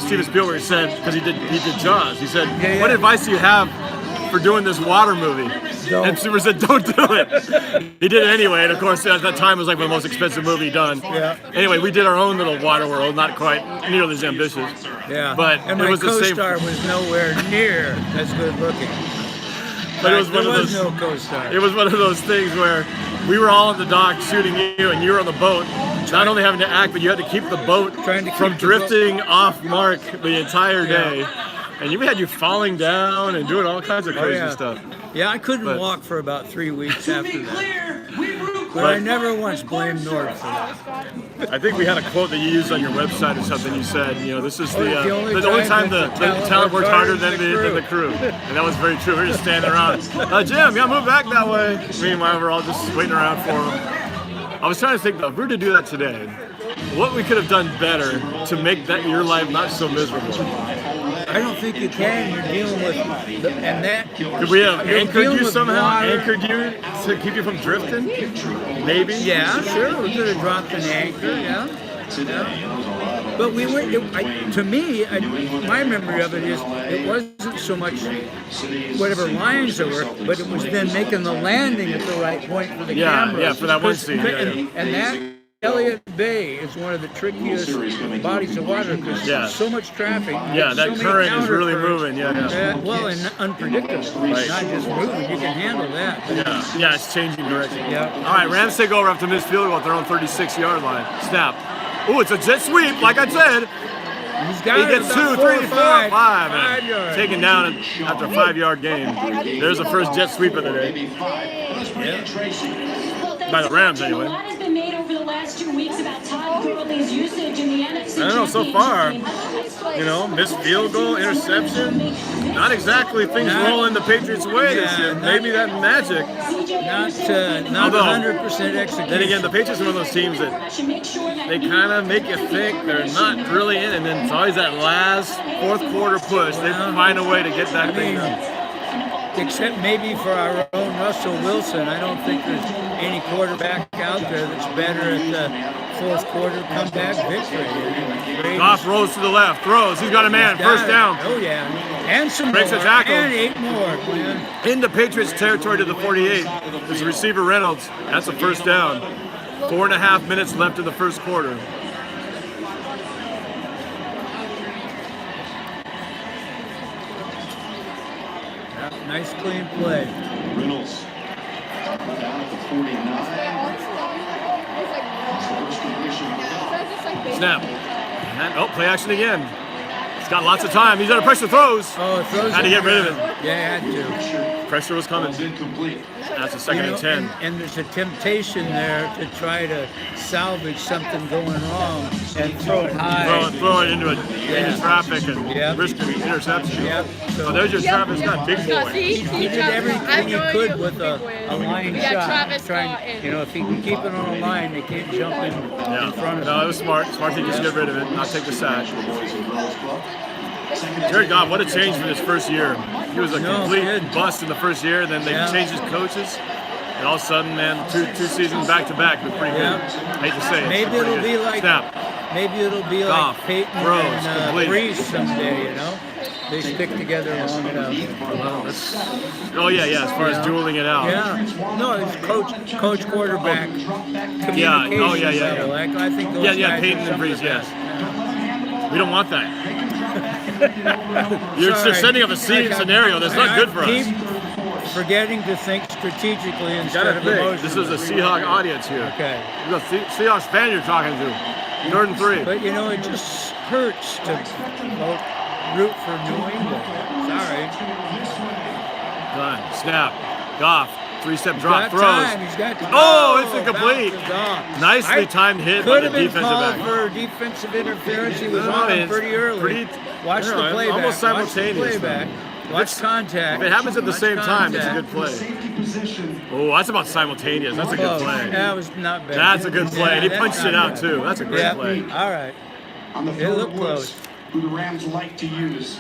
Speaker 1: Steven Spielberg and said, because he did Jaws, he said, what advice do you have for doing this water movie? And Spielberg said, don't do it. He did it anyway, and of course at that time it was like the most expensive movie done. Yeah. Anyway, we did our own little water world, not quite nearly as ambitious.
Speaker 2: Yeah.
Speaker 1: But
Speaker 2: and
Speaker 1: it
Speaker 2: my
Speaker 1: was the same.
Speaker 2: co-star was nowhere near as good looking.
Speaker 1: But it was one of those.
Speaker 2: No co-star.
Speaker 1: It was one of those things where we were all on the dock shooting you, and you were on the boat, not only having to act, but you had to keep the boat from drifting off mark the entire day. And we had you falling down and doing all kinds of crazy stuff.
Speaker 2: Yeah, I couldn't walk for about 3 weeks after that. But I never once blamed Norb for that.
Speaker 1: I think we had a quote that you used on your website or something. You said, this is the only time the talent worked harder than the crew. And that was very true. We were just standing around. Jim, you gotta move back that way. Meanwhile, we're all just waiting around for him. I was trying to think, though, if we were to do that today, what we could have done better to make your life not so miserable.
Speaker 2: I don't think you can. You're dealing with,
Speaker 1: Could we have anchored you somehow? Anchored you to keep you from drifting? Maybe?
Speaker 2: Yeah, sure. We could have dropped an anchor, yeah. But we were, my memory of it is, it wasn't so much whatever lines there were, but it was then making the landing at the right point for the camera.
Speaker 1: Yeah, for that one scene.
Speaker 2: And that Elliott Bay is one of the trickiest bodies of water because there's so much traffic.
Speaker 1: Yeah, that current is really moving.
Speaker 2: Well, and unpredictable. It's not just moving. You can handle that.
Speaker 1: Yeah, it's changing direction.
Speaker 2: Yeah.
Speaker 1: All right, Rams take over after missed field goal at their own 36-yard line. Snap. Ooh, it's a jet sweep, like I said.
Speaker 2: He
Speaker 1: gets 2, 3, 4, 5.
Speaker 2: 5 yards.
Speaker 1: Taken down after a 5-yard gain. There's the first jet sweep of the day. by the Rams anyway.
Speaker 8: A lot has been made over the last 2 weeks about Todd Gurley's usage in the NFC.
Speaker 1: I don't know, so far, missed field goal, interception, not exactly things rolling the Patriots' way this year. Maybe that magic.
Speaker 2: Not 100% execution.
Speaker 1: Then again, the Patriots are one of those teams that they kind of make you think they're not really in, and then it's always that last fourth quarter push. They find a way to get that thing done.
Speaker 2: Except maybe for our own Russell Wilson. I don't think there's any quarterback out there that's better at the fourth quarter comeback victory.
Speaker 1: Goff rolls to the left, throws. He's got a man. First down.
Speaker 2: Oh, yeah. And some
Speaker 1: Breaks
Speaker 2: more.
Speaker 1: a tackle.
Speaker 2: And 8 more. Man.
Speaker 1: Into Patriots territory to the 48. It's receiver Reynolds. That's a first down. 4.5 minutes left in the first quarter.
Speaker 2: Nice clean play.
Speaker 6: Reynolds down at the 49.
Speaker 1: Snap. And, play action again. He's got lots of time. He's under pressure. Throws.
Speaker 2: Oh, throws.
Speaker 1: Had to get rid of it.
Speaker 2: Yeah, had to.
Speaker 1: Pressure was coming.
Speaker 6: Incomplete.
Speaker 1: That's a second and 10.
Speaker 2: And there's a temptation there to try to salvage something going wrong and throw it high.
Speaker 1: Throw it into traffic and risk an interception.
Speaker 2: Yep.
Speaker 1: So there's your Travis Scott, big boy.
Speaker 2: He did everything he could with a line
Speaker 7: Yeah,
Speaker 2: shot.
Speaker 7: Travis Scott and-
Speaker 2: If he can keep it on a line, they can't jump in front of
Speaker 1: No,
Speaker 2: him.
Speaker 1: it was smart. Smart to just get rid of it, not take the sack. Jared Goff, what a change for his first year. He was a complete bust in the first year, and then they changed his coaches. And all of a sudden, man, two seasons back to back, but pretty good. I hate to say it.
Speaker 2: Maybe it'll be like
Speaker 1: Snap.
Speaker 2: like Peyton
Speaker 1: throws,
Speaker 2: and
Speaker 1: complete.
Speaker 2: Brees someday. They stick together long enough.
Speaker 1: As far as dueling it out.
Speaker 2: Yeah, no, it's coach quarterback.
Speaker 1: Yeah.
Speaker 2: Level. I think those guys
Speaker 1: Peyton
Speaker 2: are
Speaker 1: and Brees,
Speaker 2: some of the best.
Speaker 1: We don't want that. You're setting up a scenario that's not good for us.
Speaker 2: Keep forgetting to think strategically instead of emotionally.
Speaker 1: This is a Seahawks audience here.
Speaker 2: Okay.
Speaker 1: You're a Seahawks fan you're talking to. 3rd and 3.
Speaker 2: But it just hurts to root for New England. Sorry.
Speaker 1: Done. Snap. Goff. 3-step drop. Throws.
Speaker 2: He's got time.
Speaker 1: Oh, it's incomplete.
Speaker 2: Nicely
Speaker 1: timed hit by the defensive back.
Speaker 2: Could have been called for defensive interference. He was on him pretty early. Watch the playback.
Speaker 1: Almost simultaneous.
Speaker 2: Watch contact.
Speaker 1: If it happens at the same time, it's a good play. Oh, that's about simultaneous. That's a good play.
Speaker 2: That was not bad.
Speaker 1: That's a good play. And he
Speaker 2: that's
Speaker 1: punched
Speaker 2: not
Speaker 1: it out,
Speaker 2: bad.
Speaker 1: too. That's a great play.
Speaker 2: All right.
Speaker 5: On the
Speaker 2: It
Speaker 5: field
Speaker 2: looked
Speaker 5: of Woods,
Speaker 2: close.
Speaker 5: who the Rams like to use.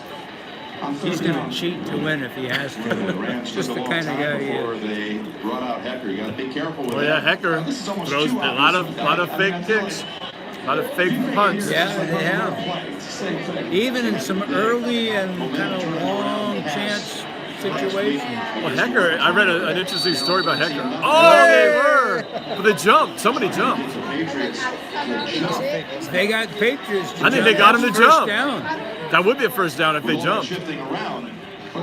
Speaker 5: On
Speaker 2: He's
Speaker 5: third
Speaker 2: going
Speaker 5: down.
Speaker 2: to cheat to win if he has to.
Speaker 6: Rams
Speaker 2: Just
Speaker 6: took
Speaker 2: the
Speaker 6: a
Speaker 2: kind
Speaker 6: long
Speaker 2: of
Speaker 6: time
Speaker 2: guy he
Speaker 6: before
Speaker 2: is.
Speaker 6: they brought out Hecker. You got to be careful with
Speaker 1: Oh, yeah,
Speaker 6: that.
Speaker 1: Hecker
Speaker 5: This is almost
Speaker 1: throws a
Speaker 5: too
Speaker 1: lot
Speaker 5: obvious.
Speaker 1: of fake kicks. A lot of fake punts.
Speaker 2: Yeah, they have. Even in some early and kind of long chance situations.
Speaker 1: Well, Hecker, I read an interesting story about Hecker. Oh, they were. But they jumped. Somebody jumped.
Speaker 2: They got Patriots to
Speaker 1: I think they got him to
Speaker 2: First
Speaker 1: jump.
Speaker 2: down.
Speaker 1: That would be a first down if they jumped.
Speaker 6: Shifting around.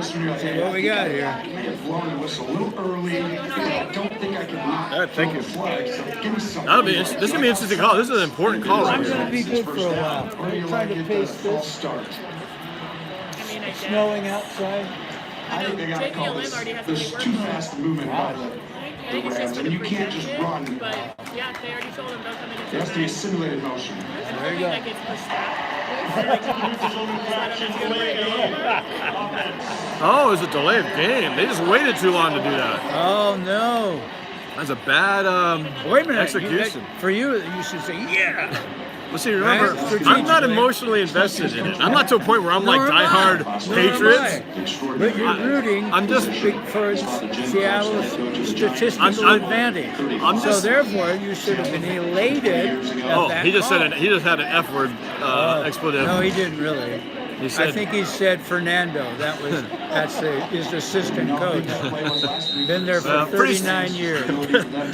Speaker 2: See what we got here.
Speaker 5: May have blown the whistle a little early. I don't think I can not
Speaker 1: All right, thank you.
Speaker 5: flag, so give me some.
Speaker 1: That'll be this is gonna be an interesting call. This is an important call right
Speaker 2: It's going to
Speaker 1: here.
Speaker 2: be good for a while. I'm trying to pace this.
Speaker 5: Start.
Speaker 2: Snowing outside.
Speaker 5: I think they got to
Speaker 7: J.P.
Speaker 5: call
Speaker 7: Lim
Speaker 5: this.
Speaker 7: already has to
Speaker 5: There's
Speaker 7: be
Speaker 5: too
Speaker 7: worked on.
Speaker 5: fast a movement by the Rams, and you can't just run.
Speaker 7: But yeah, they already told him don't come in.
Speaker 5: There has to be a simulated motion.
Speaker 2: There you go.
Speaker 7: That gets pushed back.
Speaker 1: Oh, it was a delay of game. They just waited too long to do that.
Speaker 2: Oh, no.
Speaker 1: That's a bad
Speaker 2: Wait a minute.
Speaker 1: execution.
Speaker 2: For you should say, yeah.
Speaker 1: Well, see, remember,
Speaker 2: Right?
Speaker 1: I'm not
Speaker 2: Strategically.
Speaker 1: emotionally invested in it. I'm not to a point where I'm like
Speaker 2: Nor am I.
Speaker 1: diehard
Speaker 2: Nor am
Speaker 1: Patriots.
Speaker 2: I. But you're rooting
Speaker 1: I'm just-
Speaker 2: for Seattle's statistical
Speaker 1: I'm-
Speaker 2: advantage.
Speaker 1: I'm
Speaker 2: So
Speaker 1: just-
Speaker 2: therefore, you should have been elated at
Speaker 1: Oh,
Speaker 2: that
Speaker 1: he just
Speaker 2: call.
Speaker 1: said he just had an F word expletive.
Speaker 2: No, he didn't really.
Speaker 1: He said,
Speaker 2: I think he said Fernando. That's his assistant coach. Been there for
Speaker 1: pretty-
Speaker 2: 39 years.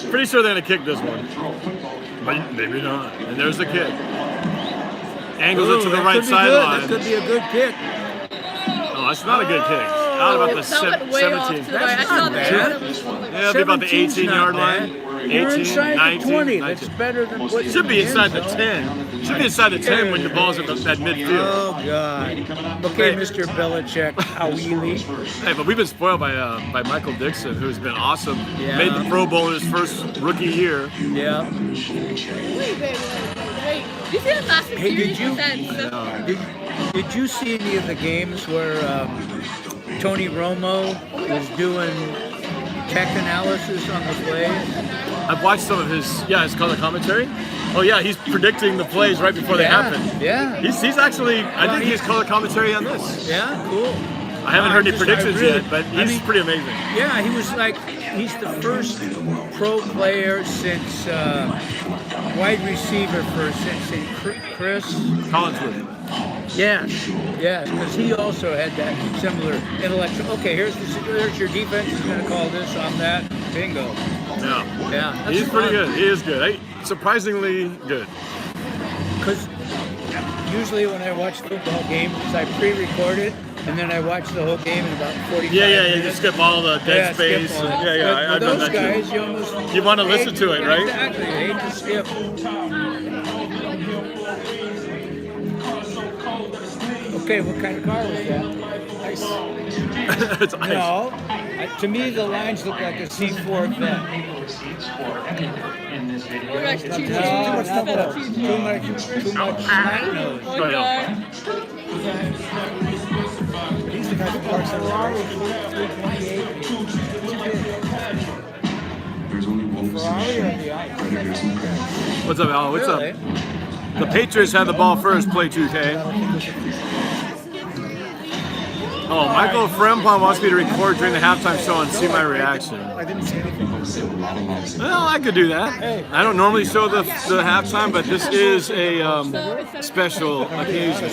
Speaker 1: pretty sure they're gonna kick this one, but maybe not. And there's the kick. Angles it to the
Speaker 2: That
Speaker 1: right
Speaker 2: could be good. That
Speaker 1: sideline.
Speaker 2: could be a good kick.
Speaker 1: Oh, that's not a good kick. out about the
Speaker 7: That went way off to
Speaker 1: 17.
Speaker 7: the right. I saw that.
Speaker 1: Yeah, it'll be about the 18-yard line.
Speaker 2: You're
Speaker 1: 18,
Speaker 2: inside
Speaker 1: 19,
Speaker 2: the 20.
Speaker 1: 19.
Speaker 2: That's better than what
Speaker 1: Should be
Speaker 2: you're
Speaker 1: inside the
Speaker 2: in, though.
Speaker 1: 10. Should be inside the 10 when the ball's at that midfield.
Speaker 2: Oh, God. Okay, Mr. Belichick, Awili.
Speaker 1: Hey, but we've been spoiled by Michael Dixon, who's been awesome.
Speaker 2: Yeah.
Speaker 1: Made the Pro Bowl in his first rookie year.
Speaker 2: Yeah.
Speaker 7: Wait. You see that last
Speaker 2: Hey, did you-
Speaker 7: series?
Speaker 2: Did you see any of the games where Tony Romo was doing tech analysis on the plays?
Speaker 1: I've watched some of his color commentary. Oh yeah, he's predicting the plays right before they happen.
Speaker 2: Yeah.
Speaker 1: He's actually, I think he's color commentary on this.
Speaker 2: Yeah, cool.
Speaker 1: I haven't heard any predictions
Speaker 2: really-
Speaker 1: yet, but
Speaker 2: I
Speaker 1: he's
Speaker 2: mean-
Speaker 1: pretty amazing.
Speaker 2: Yeah, he's the first pro player since wide receiver since Chris.
Speaker 1: Collinsworth.
Speaker 2: Yes, because he also had that similar intellectual. Okay, here's your defense. He's going to call this on that. Bingo.
Speaker 1: Yeah.
Speaker 2: Yeah, that's
Speaker 1: He's pretty
Speaker 2: fun.
Speaker 1: good. He is good. Surprisingly good.
Speaker 2: Because usually when I watch football games, I pre-record it and then I watch the whole game in about 45
Speaker 1: Yeah,
Speaker 2: minutes.
Speaker 1: you skip all the dead
Speaker 2: skip
Speaker 1: space.
Speaker 2: all that.
Speaker 1: Yeah,
Speaker 2: But
Speaker 1: I've done
Speaker 2: those
Speaker 1: that
Speaker 2: guys,
Speaker 1: too.
Speaker 2: you almost
Speaker 1: You want to listen to it, right?
Speaker 2: Exactly. Hate to skip. Okay, what kind of car was that?
Speaker 1: It's ice.
Speaker 2: No, to me the lines look like a C4 Vet.
Speaker 7: We're actually
Speaker 2: No,
Speaker 7: too
Speaker 2: too much snot nose.
Speaker 7: Oh, God.
Speaker 4: He's the guy that parks in the garage.
Speaker 2: Ferrari or the ice?
Speaker 1: What's up, Al? What's
Speaker 2: Really?
Speaker 1: up? The Patriots had the ball first, play 2K. Oh, Michael Frempon wants me to record during the halftime show and see my reaction.
Speaker 4: I didn't see anything.
Speaker 1: Well, I could do that. I don't normally show the halftime, but this is a special occasion.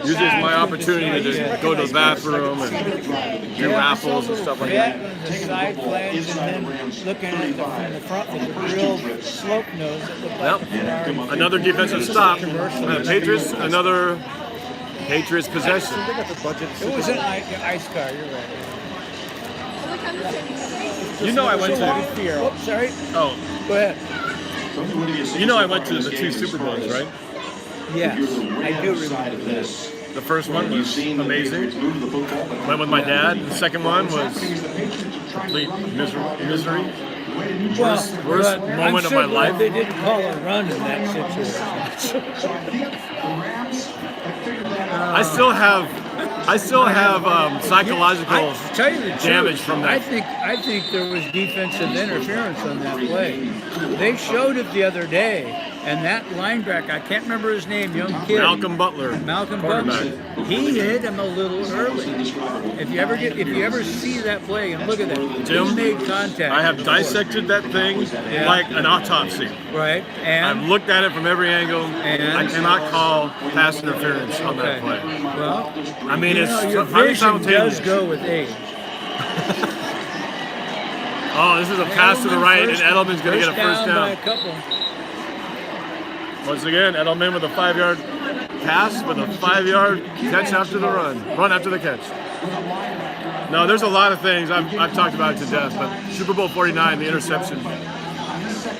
Speaker 1: Usually it's my opportunity to go to the bathroom and do raffles and stuff like that.
Speaker 2: On the side flags and then looking at from the front with the real slope nose that looked like a Ferrari.
Speaker 1: Yep. Another defensive stop. Patriots, another Patriots possession.
Speaker 4: They got the budget.
Speaker 2: It was an ice car, you're right.
Speaker 1: You know I went to.
Speaker 2: Oops, sorry.
Speaker 1: Oh,
Speaker 2: Go ahead.
Speaker 1: you know I went to the 2 Super Bowls, right?
Speaker 2: Yes, I do remember this.
Speaker 1: The first one was amazing. Went with my dad. The second one was complete misery. Worst
Speaker 2: but
Speaker 1: moment
Speaker 2: I'm
Speaker 1: of
Speaker 2: so
Speaker 1: my
Speaker 2: glad
Speaker 1: life.
Speaker 2: They didn't call a run in that situation.
Speaker 1: I still have psychological
Speaker 2: Tell you the truth,
Speaker 1: damage from that.
Speaker 2: I think there was defensive interference on that play. They showed it the other day, and that linebacker, I can't remember his name, young kid.
Speaker 1: Malcolm Butler.
Speaker 2: Malcolm
Speaker 1: quarterback.
Speaker 2: Butler. He hit him a little early. If you ever see that play and look at that,
Speaker 1: Jim,
Speaker 2: he made contact.
Speaker 1: I have dissected that thing like an autopsy.
Speaker 2: Right,
Speaker 1: I've
Speaker 2: and
Speaker 1: looked at it from every angle.
Speaker 2: And?
Speaker 1: I cannot call pass interference on that play.
Speaker 2: well,
Speaker 1: I mean,
Speaker 2: you
Speaker 1: it's
Speaker 2: know, your
Speaker 1: highly
Speaker 2: vision does
Speaker 1: simultaneous.
Speaker 2: go with age.
Speaker 1: Oh, this is a pass to the right, and
Speaker 2: First-
Speaker 1: Edelman's going to get a first
Speaker 2: by a
Speaker 1: down.
Speaker 2: couple.
Speaker 1: Once again, Edelman with a 5-yard pass with a 5-yard catch after the run after the catch. No, there's a lot of things. I've talked about it to death, but Super Bowl 49, the interception.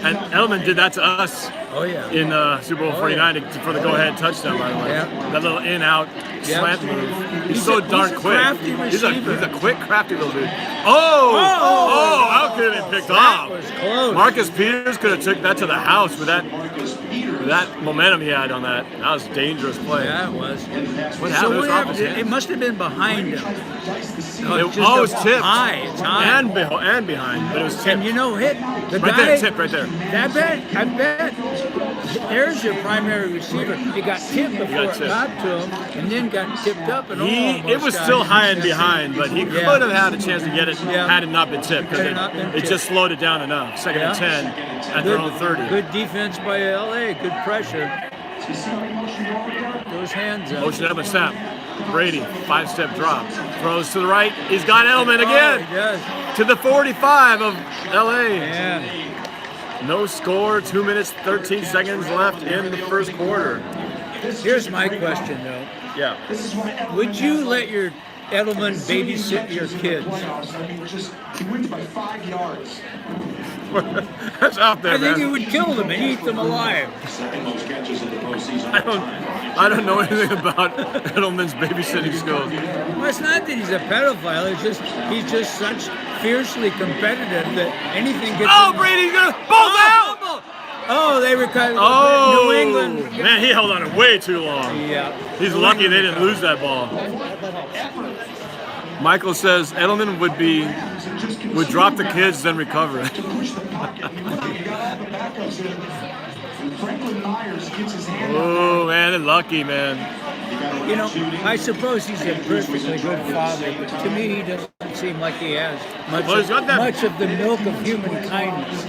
Speaker 1: And Edelman did that to us
Speaker 2: Oh yeah.
Speaker 1: in Super Bowl 49 for the go-ahead touchdown, by the way.
Speaker 2: Yeah.
Speaker 1: That little in-out slant move. He's so
Speaker 2: a-
Speaker 1: darn
Speaker 2: he's a
Speaker 1: quick.
Speaker 2: crafty
Speaker 1: He's a
Speaker 2: receiver.
Speaker 1: quick, crafty little dude. Oh, how could it have been picked off?
Speaker 2: was close.
Speaker 1: Marcus Peters could have took that to the house with that momentum he had on that. That was a dangerous play.
Speaker 2: Yeah, it was.
Speaker 1: What
Speaker 2: So
Speaker 1: happened?
Speaker 2: what
Speaker 1: It was off
Speaker 2: happened?
Speaker 1: his
Speaker 2: It
Speaker 1: hands.
Speaker 2: must have been behind him.
Speaker 1: It's tipped.
Speaker 2: High. It's high.
Speaker 1: And behind, but it was tipped.
Speaker 2: And you know, hit the
Speaker 1: Right
Speaker 2: guy.
Speaker 1: there, tipped right there.
Speaker 2: I bet. There's your primary receiver. He got tipped before
Speaker 1: got
Speaker 2: it
Speaker 1: tipped.
Speaker 2: got to him, and then got tipped up and almost
Speaker 1: It was
Speaker 2: got
Speaker 1: still
Speaker 2: him.
Speaker 1: high and behind, but he
Speaker 2: Yeah.
Speaker 1: could have had a chance to get it
Speaker 2: Yeah.
Speaker 1: had it not been tipped,
Speaker 2: Had it
Speaker 1: because
Speaker 2: not been
Speaker 1: it
Speaker 2: tipped.
Speaker 1: just slowed it down enough. Second and 10 at their own 30.
Speaker 2: Good defense by LA. Good pressure. Those hands up.
Speaker 1: Motion up and snap. Brady, 5-step drop. Throws to the right. He's got Edelman again.
Speaker 2: Oh, he does.
Speaker 1: To the 45 of LA.
Speaker 2: Yeah.
Speaker 1: No score, 2 minutes, 13 seconds left in the first quarter.
Speaker 2: Here's my question, though.
Speaker 1: Yeah.
Speaker 5: This is why
Speaker 2: Would you let your Edelman babysit your kids?
Speaker 5: He wins by 5 yards.
Speaker 1: That's out there,
Speaker 2: I think
Speaker 1: man.
Speaker 2: it would kill them and eat them alive.
Speaker 6: Second most catches in the postseason.
Speaker 1: I don't know anything about Edelman's babysitting skills.
Speaker 2: Well, it's not that he's a pedophile. It's just he's just such fiercely competitive that anything gets.
Speaker 1: Oh, Brady's gonna balls out!
Speaker 2: Oh, they were cut.
Speaker 1: Oh,
Speaker 2: New England.
Speaker 1: man, he held on it way too long.
Speaker 2: Yeah.
Speaker 1: He's lucky they didn't lose that ball. Michael says Edelman would drop the kids then recover it. Oh man, they're lucky, man.
Speaker 2: You know, I suppose he's a perfectly good father, but to me he doesn't seem like he has much,
Speaker 1: Well, he's got that-
Speaker 2: much of the milk of human kindness.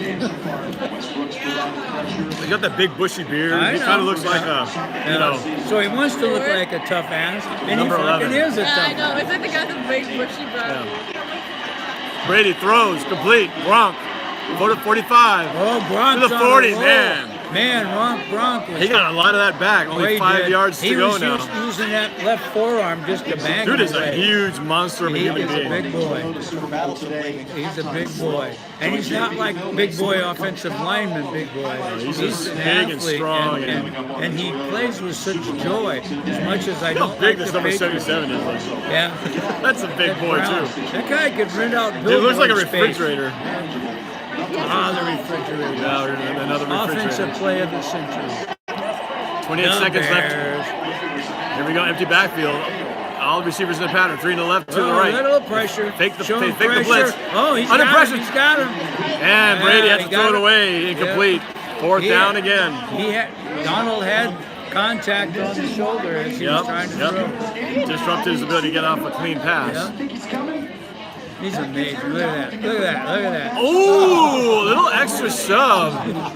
Speaker 1: He got that big bushy beard.
Speaker 2: I
Speaker 1: He
Speaker 2: know.
Speaker 1: kind of looks like a, you know.
Speaker 2: So he wants to look like a tough ass, and
Speaker 1: Number
Speaker 2: he fucking
Speaker 1: 11.
Speaker 2: is a
Speaker 7: Yeah, I
Speaker 2: tough
Speaker 7: know. It's like the guy with the big bushy brow.
Speaker 1: Brady throws complete. Gronk, 45.
Speaker 2: Oh, Gronk's
Speaker 1: To the
Speaker 2: on
Speaker 1: 40,
Speaker 2: roll.
Speaker 1: man.
Speaker 2: Man, Gronk was.
Speaker 1: He got a lot of that back. Only
Speaker 2: Way
Speaker 1: 5
Speaker 2: good.
Speaker 1: yards
Speaker 2: He
Speaker 1: to go
Speaker 2: was
Speaker 1: now.
Speaker 2: using that left forearm just to bang
Speaker 1: Dude
Speaker 2: him
Speaker 1: is a
Speaker 2: away.
Speaker 1: huge monster of a
Speaker 2: He
Speaker 1: human
Speaker 2: is a
Speaker 1: being.
Speaker 2: big boy. He's a big boy. And he's not like big boy offensive lineman big boy.
Speaker 1: He's
Speaker 2: an
Speaker 1: just big and
Speaker 2: athlete,
Speaker 1: strong
Speaker 2: and he plays with such joy. As much as I
Speaker 1: Look how
Speaker 2: don't
Speaker 1: big
Speaker 2: like
Speaker 1: this
Speaker 2: the
Speaker 1: number
Speaker 2: Patriots.
Speaker 1: 77 is. Like.
Speaker 2: Yeah.
Speaker 1: That's a big boy
Speaker 2: Brown.
Speaker 1: too.
Speaker 2: That guy could rent out
Speaker 1: It looks like a
Speaker 2: billboard space.
Speaker 1: refrigerator.
Speaker 2: Ah, the refrigerator.
Speaker 1: Yeah, another
Speaker 2: Offensive
Speaker 1: refrigerator.
Speaker 2: play of the century.
Speaker 1: 28 seconds left.
Speaker 2: Bears.
Speaker 1: Here we go, empty backfield. All the receivers in the pattern. 3 to the left, 2 to the
Speaker 2: Oh,
Speaker 1: right.
Speaker 2: little pressure.
Speaker 1: Fake the-
Speaker 2: Show him
Speaker 1: fake the
Speaker 2: pressure.
Speaker 1: blitz.
Speaker 2: Oh, he's
Speaker 1: Under
Speaker 2: got
Speaker 1: pressure.
Speaker 2: him. He's got him.
Speaker 1: And Brady
Speaker 2: Yeah,
Speaker 1: has
Speaker 2: he
Speaker 1: to
Speaker 2: got
Speaker 1: throw it
Speaker 2: it.
Speaker 1: away. Incomplete. Fourth
Speaker 2: He
Speaker 1: down
Speaker 2: had-
Speaker 1: again.
Speaker 2: Donald had contact on the shoulder as he was trying to throw.
Speaker 1: Disrupted his ability to get off a clean pass.
Speaker 2: Yeah. He's amazing. Look at that. Look at that. Look at that.
Speaker 1: Ooh, little extra shove.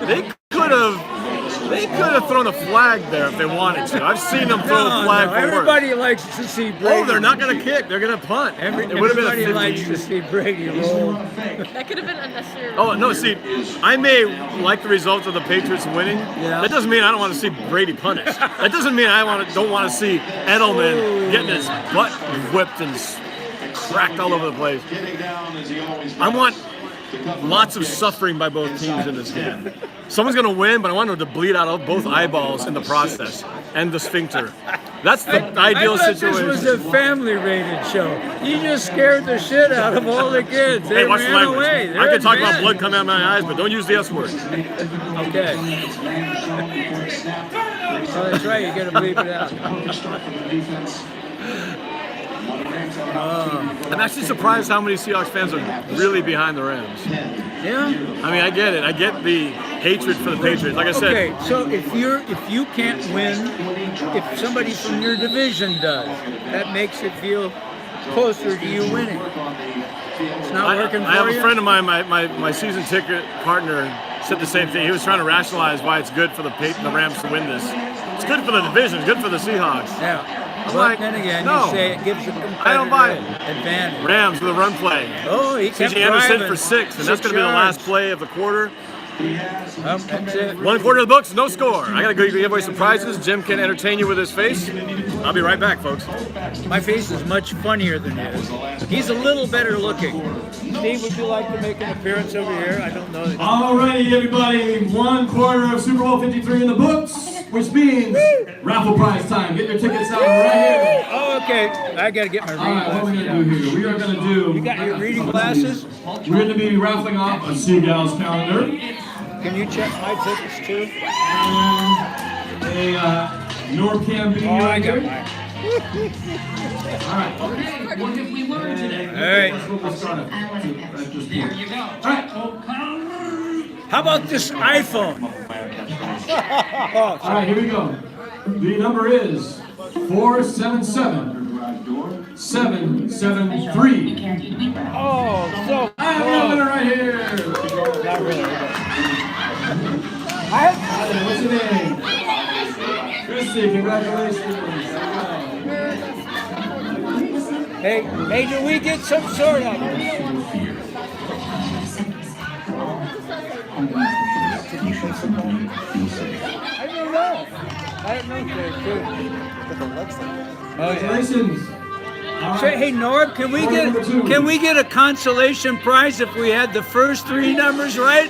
Speaker 1: They could have thrown a flag there if they wanted to. I've seen them throw a flag for worse.
Speaker 2: Everybody likes to see Brady.
Speaker 1: Oh, they're not going to kick. They're going to punt. It would have been a
Speaker 2: Everybody
Speaker 1: 50.
Speaker 2: likes to see Brady roll.
Speaker 7: That could have been unnecessary.
Speaker 1: Oh, no, see, I may like the results of the Patriots winning.
Speaker 2: Yeah.
Speaker 1: That doesn't mean I don't want to see Brady punished. That doesn't mean I don't want to see Edelman getting his butt whipped and cracked all over the place. I want lots of suffering by both teams in this game. Someone's going to win, but I want them to bleed out of both eyeballs in the process and the sphincter. That's the ideal
Speaker 2: I thought
Speaker 1: situation.
Speaker 2: this was a family-rated show. You just scared the shit out of all the kids. They
Speaker 1: Hey, watch the
Speaker 2: ran
Speaker 1: language.
Speaker 2: away.
Speaker 1: I
Speaker 2: They're
Speaker 1: can talk
Speaker 2: in
Speaker 1: about
Speaker 2: bed.
Speaker 1: blood coming out of my eyes, but don't use the S word.
Speaker 2: Okay. Oh, that's right. You got to bleep it out.
Speaker 1: I'm actually surprised how many Seahawks fans are really behind the Rams.
Speaker 2: Yeah.
Speaker 1: I mean, I get it. I get the hatred for the Patriots. Like I said,
Speaker 2: Okay, so if you can't win, if somebody from your division does, that makes it feel closer to you winning. It's not working for
Speaker 1: I have
Speaker 2: you.
Speaker 1: a friend of mine, my season ticket partner, said the same thing. He was trying to rationalize why it's good for the Rams to win this. It's good for the division. It's good for the Seahawks.
Speaker 2: Yeah.
Speaker 1: I'm
Speaker 2: But
Speaker 1: like,
Speaker 2: then again,
Speaker 1: no.
Speaker 2: you say it gives a competitor
Speaker 1: I don't buy it.
Speaker 2: advantage.
Speaker 1: Rams with a run play.
Speaker 2: Oh, he kept
Speaker 1: C.J. Anderson
Speaker 2: driving.
Speaker 1: for 6, and that's going to be the last play of the quarter.
Speaker 2: That's it.
Speaker 1: 1 quarter of the books, no score. I got to go give away some prizes. Jim can entertain you with his face. I'll be right back, folks.
Speaker 2: My face is much funnier than his. He's a little better looking. Steve, would you like to make an appearance over here? I don't know.
Speaker 9: Alrighty, everybody. 1 quarter of Super Bowl 53 in the books, which means raffle prize time. Get your tickets out right here.
Speaker 2: Oh, okay. I got to get my reading
Speaker 9: Alright, what we're
Speaker 2: glasses
Speaker 9: going to
Speaker 2: out.
Speaker 9: do here, we are going to do,
Speaker 2: You got your reading glasses?
Speaker 9: we're going to be raffling off a Seagulls calendar
Speaker 2: Can you check my tickets too?
Speaker 9: and a NorbCam video.
Speaker 2: Oh, I got
Speaker 9: here.
Speaker 2: mine.
Speaker 9: Alright.
Speaker 8: What have we learned today?
Speaker 2: All right.
Speaker 9: We'll start at this point. Alright.
Speaker 2: How about this iPhone? Oh,
Speaker 9: Alright, here we go. The number is 477 773.
Speaker 2: oh, so
Speaker 9: I have a winner right here.
Speaker 2: not really.
Speaker 9: What's your name? Christy, congratulations.
Speaker 2: Hey, do we get some sort of? I don't know. I have no care too.
Speaker 4: But the legs like that.
Speaker 2: Oh, yeah.
Speaker 9: Congratulations. All
Speaker 2: Say,
Speaker 9: right.
Speaker 2: hey Norb, can we get a consolation prize if we had the first 3 numbers right?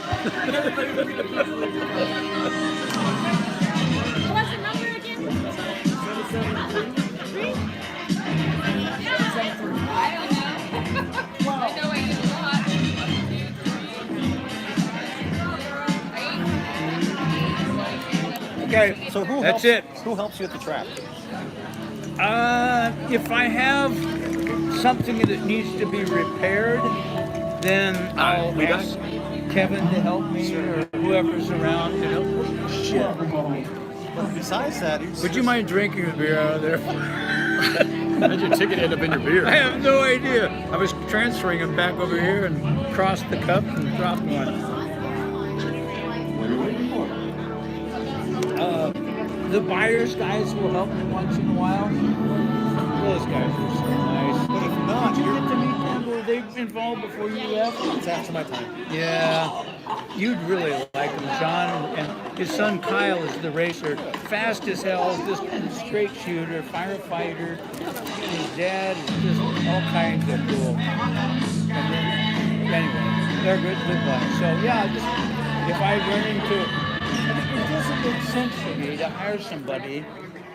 Speaker 7: What's the number again? 3? I don't know. I know I did a lot. 2, 3.
Speaker 2: Okay,
Speaker 4: So
Speaker 2: that's it.
Speaker 4: Who helps you at the track?
Speaker 2: If I have something that needs to be repaired, then I'll ask Kevin to help me or whoever's around to help. Shit.
Speaker 4: But besides that,
Speaker 2: Would you mind drinking a beer out of there?
Speaker 1: How did your ticket end up in your beer?
Speaker 2: I have no idea. I was transferring it back over here and crossed the cup and dropped one. The buyers guys will help me once in a while. Those guys are so nice.
Speaker 4: But if not,
Speaker 2: Did you get to meet them? Were they involved before you left?
Speaker 4: it's after my time.
Speaker 2: Yeah, you'd really like him. John and his son Kyle is the racer. Fast as hell, just a straight shooter, firefighter. His dad is just all kinds of cool. And then, anyway, they're good guys. So yeah, just if I run into it doesn't make sense for me to hire somebody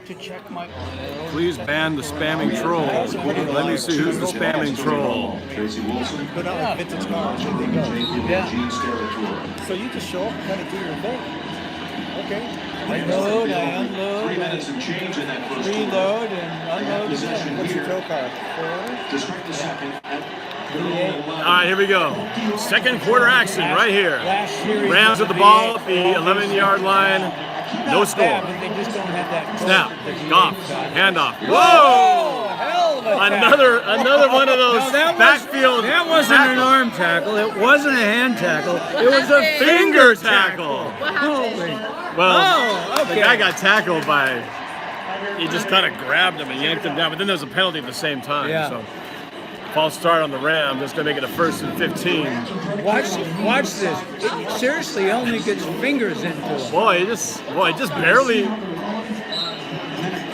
Speaker 2: to check my oil.
Speaker 1: Please ban the spamming troll. Let me see who's the spamming troll.
Speaker 4: But not like vintage cars, there they go.
Speaker 2: Yeah.
Speaker 4: So you just show up and kind of do your thing. Okay.
Speaker 2: I load, I unload, I reload and unload again.
Speaker 4: What's your tow car?
Speaker 1: All right, here we go. Second quarter action right here.
Speaker 2: Last series
Speaker 1: Rams with the ball at the 11-yard line. No
Speaker 2: Not
Speaker 1: score.
Speaker 2: bad, but they just don't have that
Speaker 1: Snap.
Speaker 2: torque.
Speaker 1: Goff. Handoff. Whoa!
Speaker 2: Oh, hell of a tackle.
Speaker 1: Another one of those
Speaker 2: No, that
Speaker 1: backfield.
Speaker 2: That wasn't an arm tackle. It wasn't a hand tackle. It was a
Speaker 1: Finger tackle.
Speaker 7: What happened?
Speaker 2: Holy.
Speaker 1: Well,
Speaker 2: Oh, okay.
Speaker 1: the guy got tackled by. He just kind of grabbed him and yanked him down, but then there was a penalty at the same time.
Speaker 2: Yeah.
Speaker 1: So false start on the Rams. That's gonna make it a 1st and 15.
Speaker 2: Watch this. It seriously only gets fingers into him.
Speaker 1: Boy, he just barely.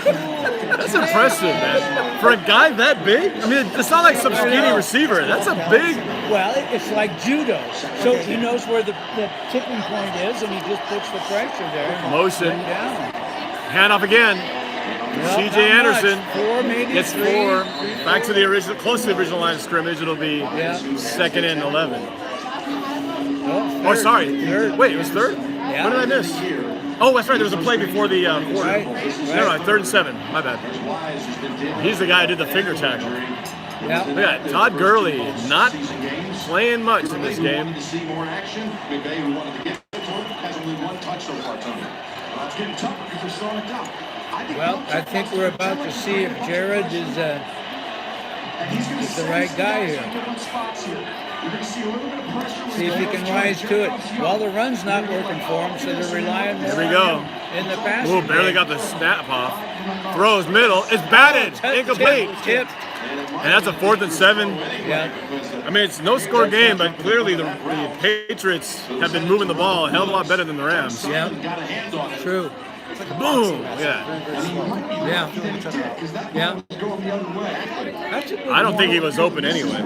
Speaker 1: That's impressive, man. For a guy that big, I mean, it's not like some skinny receiver. That's a big.
Speaker 2: Well, it's like judo. So he knows where the tipping point is, and he just puts the pressure there.
Speaker 1: Motion.
Speaker 2: Right down.
Speaker 1: Handoff again.
Speaker 2: Well,
Speaker 1: C.J.
Speaker 2: not much.
Speaker 1: Anderson
Speaker 2: 4, maybe
Speaker 1: gets
Speaker 2: 3.
Speaker 1: 4. Back to the original, close to the original line of scrimmage. It'll be
Speaker 2: Yeah.
Speaker 1: 2nd and 11.
Speaker 2: Oh,
Speaker 1: Oh, sorry.
Speaker 2: Third.
Speaker 1: Wait, it was 3rd?
Speaker 2: Yeah.
Speaker 1: What did I miss? Oh, that's right. There was a play before the quarter.
Speaker 2: Right.
Speaker 1: Never mind. 3rd and 7. My bad. He's the guy who did the finger tackle.
Speaker 2: Yeah.
Speaker 1: Look at that. Todd Gurley not playing much in this game.
Speaker 2: Well, I think we're about to see if Jared is the right guy here. See if he can rise to it. Well, the run's not working for him, so they're relying more
Speaker 1: Here we go.
Speaker 2: on him in the passing
Speaker 1: Ooh, barely
Speaker 2: game.
Speaker 1: got the snap off. Throws middle. It's batted. Incomplete.
Speaker 2: Tip.
Speaker 1: And that's a 4th and 7.
Speaker 2: Yeah.
Speaker 1: I mean, it's no score game, but clearly the Patriots have been moving the ball a hell of a lot better than the Rams.
Speaker 2: Yeah. True.
Speaker 1: Boom. Yeah.
Speaker 2: Yeah. Yeah.
Speaker 1: I don't think he was open anyway.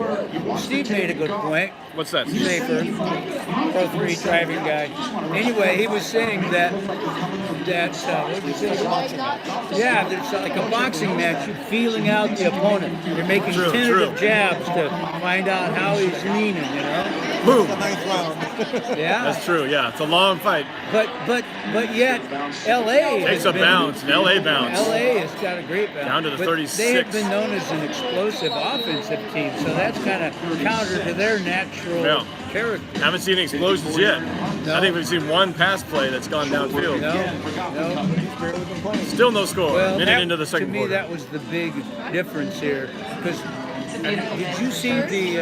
Speaker 2: Steve made a good point.
Speaker 1: What's that?
Speaker 2: Safer. Pro 3 driving guy. Anyway, he was saying that what did you say? Yeah, it's like a boxing match. You're feeling out the opponent. You're making tentative jabs to find out how he's leaning, you know?
Speaker 1: Boom.
Speaker 4: The 9th round.
Speaker 2: Yeah.
Speaker 1: That's true. Yeah, it's a long fight.
Speaker 2: But yet, LA
Speaker 1: Takes a bounce, an LA bounce.
Speaker 2: LA has got a great bounce.
Speaker 1: Down to the
Speaker 2: But
Speaker 1: 36.
Speaker 2: They have been known as an explosive offensive team, so that's kind of counter to their natural character.
Speaker 1: Haven't seen explosions yet.
Speaker 2: No.
Speaker 1: I think we've seen one pass play that's gone downfield.
Speaker 2: No.
Speaker 1: Still no score.
Speaker 2: Well,
Speaker 1: Minute into the second
Speaker 2: to me,
Speaker 1: quarter.
Speaker 2: that was the big difference here. Because did you see the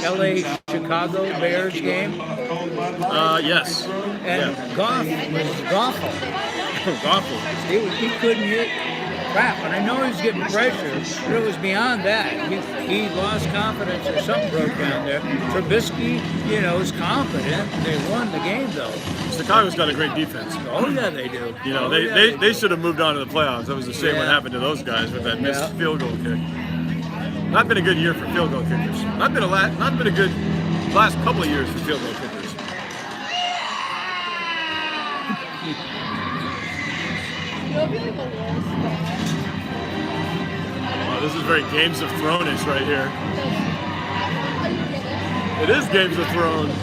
Speaker 2: LA Chicago Bears game?
Speaker 1: Yes.
Speaker 2: And Goff was awful.
Speaker 1: Awful.
Speaker 2: He couldn't hit crap. And I know he was getting pressure, but it was beyond that. He lost confidence or something broke down there. Trubisky, you know, is confident. They won the game, though.
Speaker 1: Chicago's got a great defense.
Speaker 2: Oh, yeah, they do.
Speaker 1: You know, they should have moved on to the playoffs. That was a shame what happened to those guys with that missed field goal kick. Not been a good year for field goal kickers. Not been a good last couple of years for field goal kickers. Oh, this is very Games of Thrones-ish right here. It is Games of Thrones.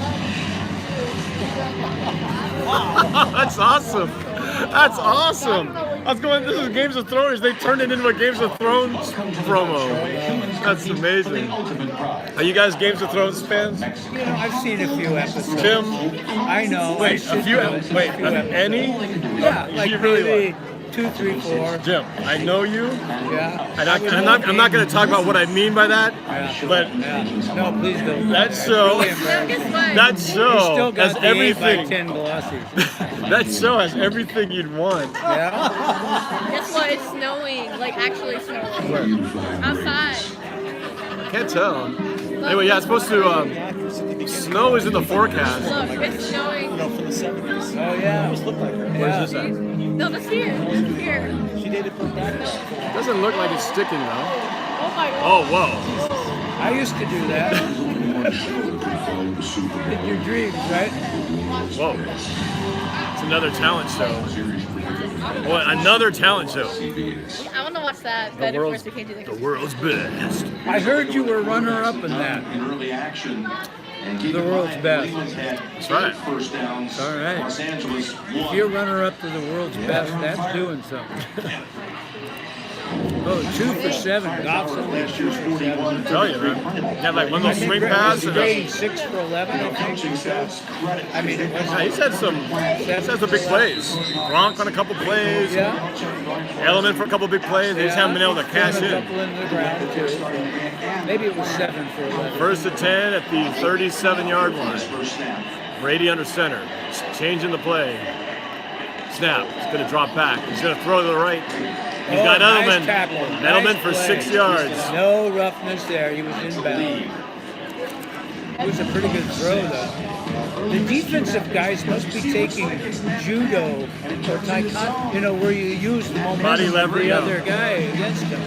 Speaker 1: That's awesome. That's awesome. This is Games of Thrones. They turned it into a Games of Thrones promo. That's amazing. Are you guys Games of Thrones fans?
Speaker 2: You know, I've seen a few episodes.
Speaker 1: Tim?
Speaker 2: I know.
Speaker 1: Wait, any?
Speaker 2: Yeah, like
Speaker 1: You really
Speaker 2: maybe 2, 3, 4.
Speaker 1: Jim, I know you.
Speaker 2: Yeah.
Speaker 1: And I'm not going to talk about what I mean by that, but
Speaker 2: No, please don't.
Speaker 1: that show, that show
Speaker 2: Still got
Speaker 1: has
Speaker 2: the 8 by
Speaker 1: everything.
Speaker 2: 10 glossies.
Speaker 1: That show has everything you'd want.
Speaker 2: Yeah.
Speaker 7: Guess what? It's snowing. Like actually snowing. Outside.
Speaker 1: Can't tell. Anyway, yeah, it's supposed to. Snow is in the forecast.
Speaker 7: Look, it's snowing.
Speaker 4: No, from the 70s.
Speaker 2: Oh, yeah.
Speaker 4: Almost looked like her.
Speaker 1: Where's this at?
Speaker 7: No, this here. Here.
Speaker 4: She dated from back.
Speaker 1: Doesn't look like it's sticking though.
Speaker 7: Oh my god.
Speaker 1: Oh, whoa.
Speaker 2: I used to do that. In your dreams, right?
Speaker 1: Whoa. It's another talent show. Oh, another talent show.
Speaker 7: I want to watch that, but of course we can't do that.
Speaker 1: The world's best.
Speaker 2: I heard you were runner-up in that. The world's best.
Speaker 1: That's right.
Speaker 2: All right. If you're runner-up to the world's best, that's doing something. Oh, 2 for 7. Goff's at least 2 for 7.
Speaker 1: I tell you, man. You had like one of those swing passes.
Speaker 2: Today, 6 for 11. I mean, it
Speaker 1: Yeah, he's had some big plays. Gronk on a couple plays.
Speaker 2: Yeah.
Speaker 1: Element for a couple big plays. They just haven't been able to cash
Speaker 2: A
Speaker 1: in.
Speaker 2: couple in the ground, too. Maybe it was 7 for 11.
Speaker 1: First and 10 at the 37-yard line. Brady under center. Changing the play. Snap. He's going to drop back. He's going to throw to the right. He's got Edelman.
Speaker 2: Nice tackle.
Speaker 1: Edelman
Speaker 2: Nice
Speaker 1: for
Speaker 2: play.
Speaker 1: 6 yards.
Speaker 2: No roughness there. He was inbound. It was a pretty good throw, though. The defensive guys must be taking judo or taekwondo, you know, where you use the momentum
Speaker 1: Body
Speaker 2: of
Speaker 1: lever,
Speaker 2: the
Speaker 1: yeah.
Speaker 2: other guy against him.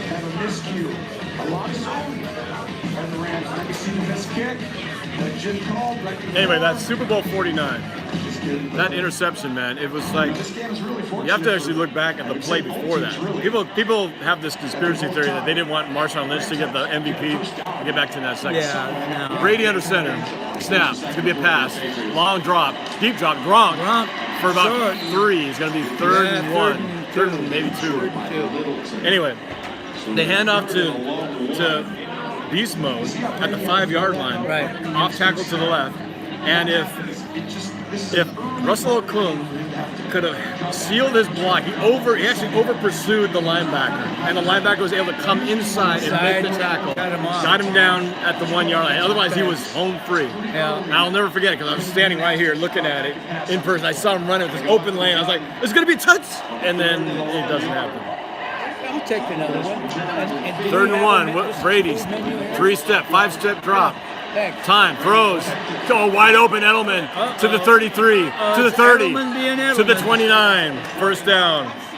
Speaker 1: Anyway, that's Super Bowl 49. That interception, man, it was like, you have to actually look back at the play before that. People have this conspiracy theory that they didn't want Marshawn Lynch to get the MVP. I'll get back to that in a second.
Speaker 2: Yeah, no.
Speaker 1: Brady under center, snap, it's going to be a pass, long drop, deep drop, Gronk for about 3. It's going to be third and 1, third and maybe 2. Anyway, they hand off to beast mode at the 5-yard line,
Speaker 2: Right.
Speaker 1: off tackle to the left, and if Russell Okung could have sealed his block, he actually over pursued the linebacker, and the linebacker was able to come inside and make the tackle, got him down at the 1-yard line. Otherwise, he was home free.
Speaker 2: Yeah.
Speaker 1: And I'll never forget it because I was standing right here looking at it in person. I saw him running with this open lane. I was like, "It's gonna be a touch," and then it doesn't happen.
Speaker 2: I'll take another one. And do
Speaker 1: Third
Speaker 2: you
Speaker 1: and
Speaker 2: have
Speaker 1: 1,
Speaker 2: a
Speaker 1: Brady's
Speaker 2: menu here?
Speaker 1: 3-step, 5-step drop.
Speaker 2: Thanks.
Speaker 1: Time, throws, go wide open, Edelman to the 33, to the 30,
Speaker 2: Edelman being
Speaker 1: to the
Speaker 2: Edelman.
Speaker 1: 29, first down.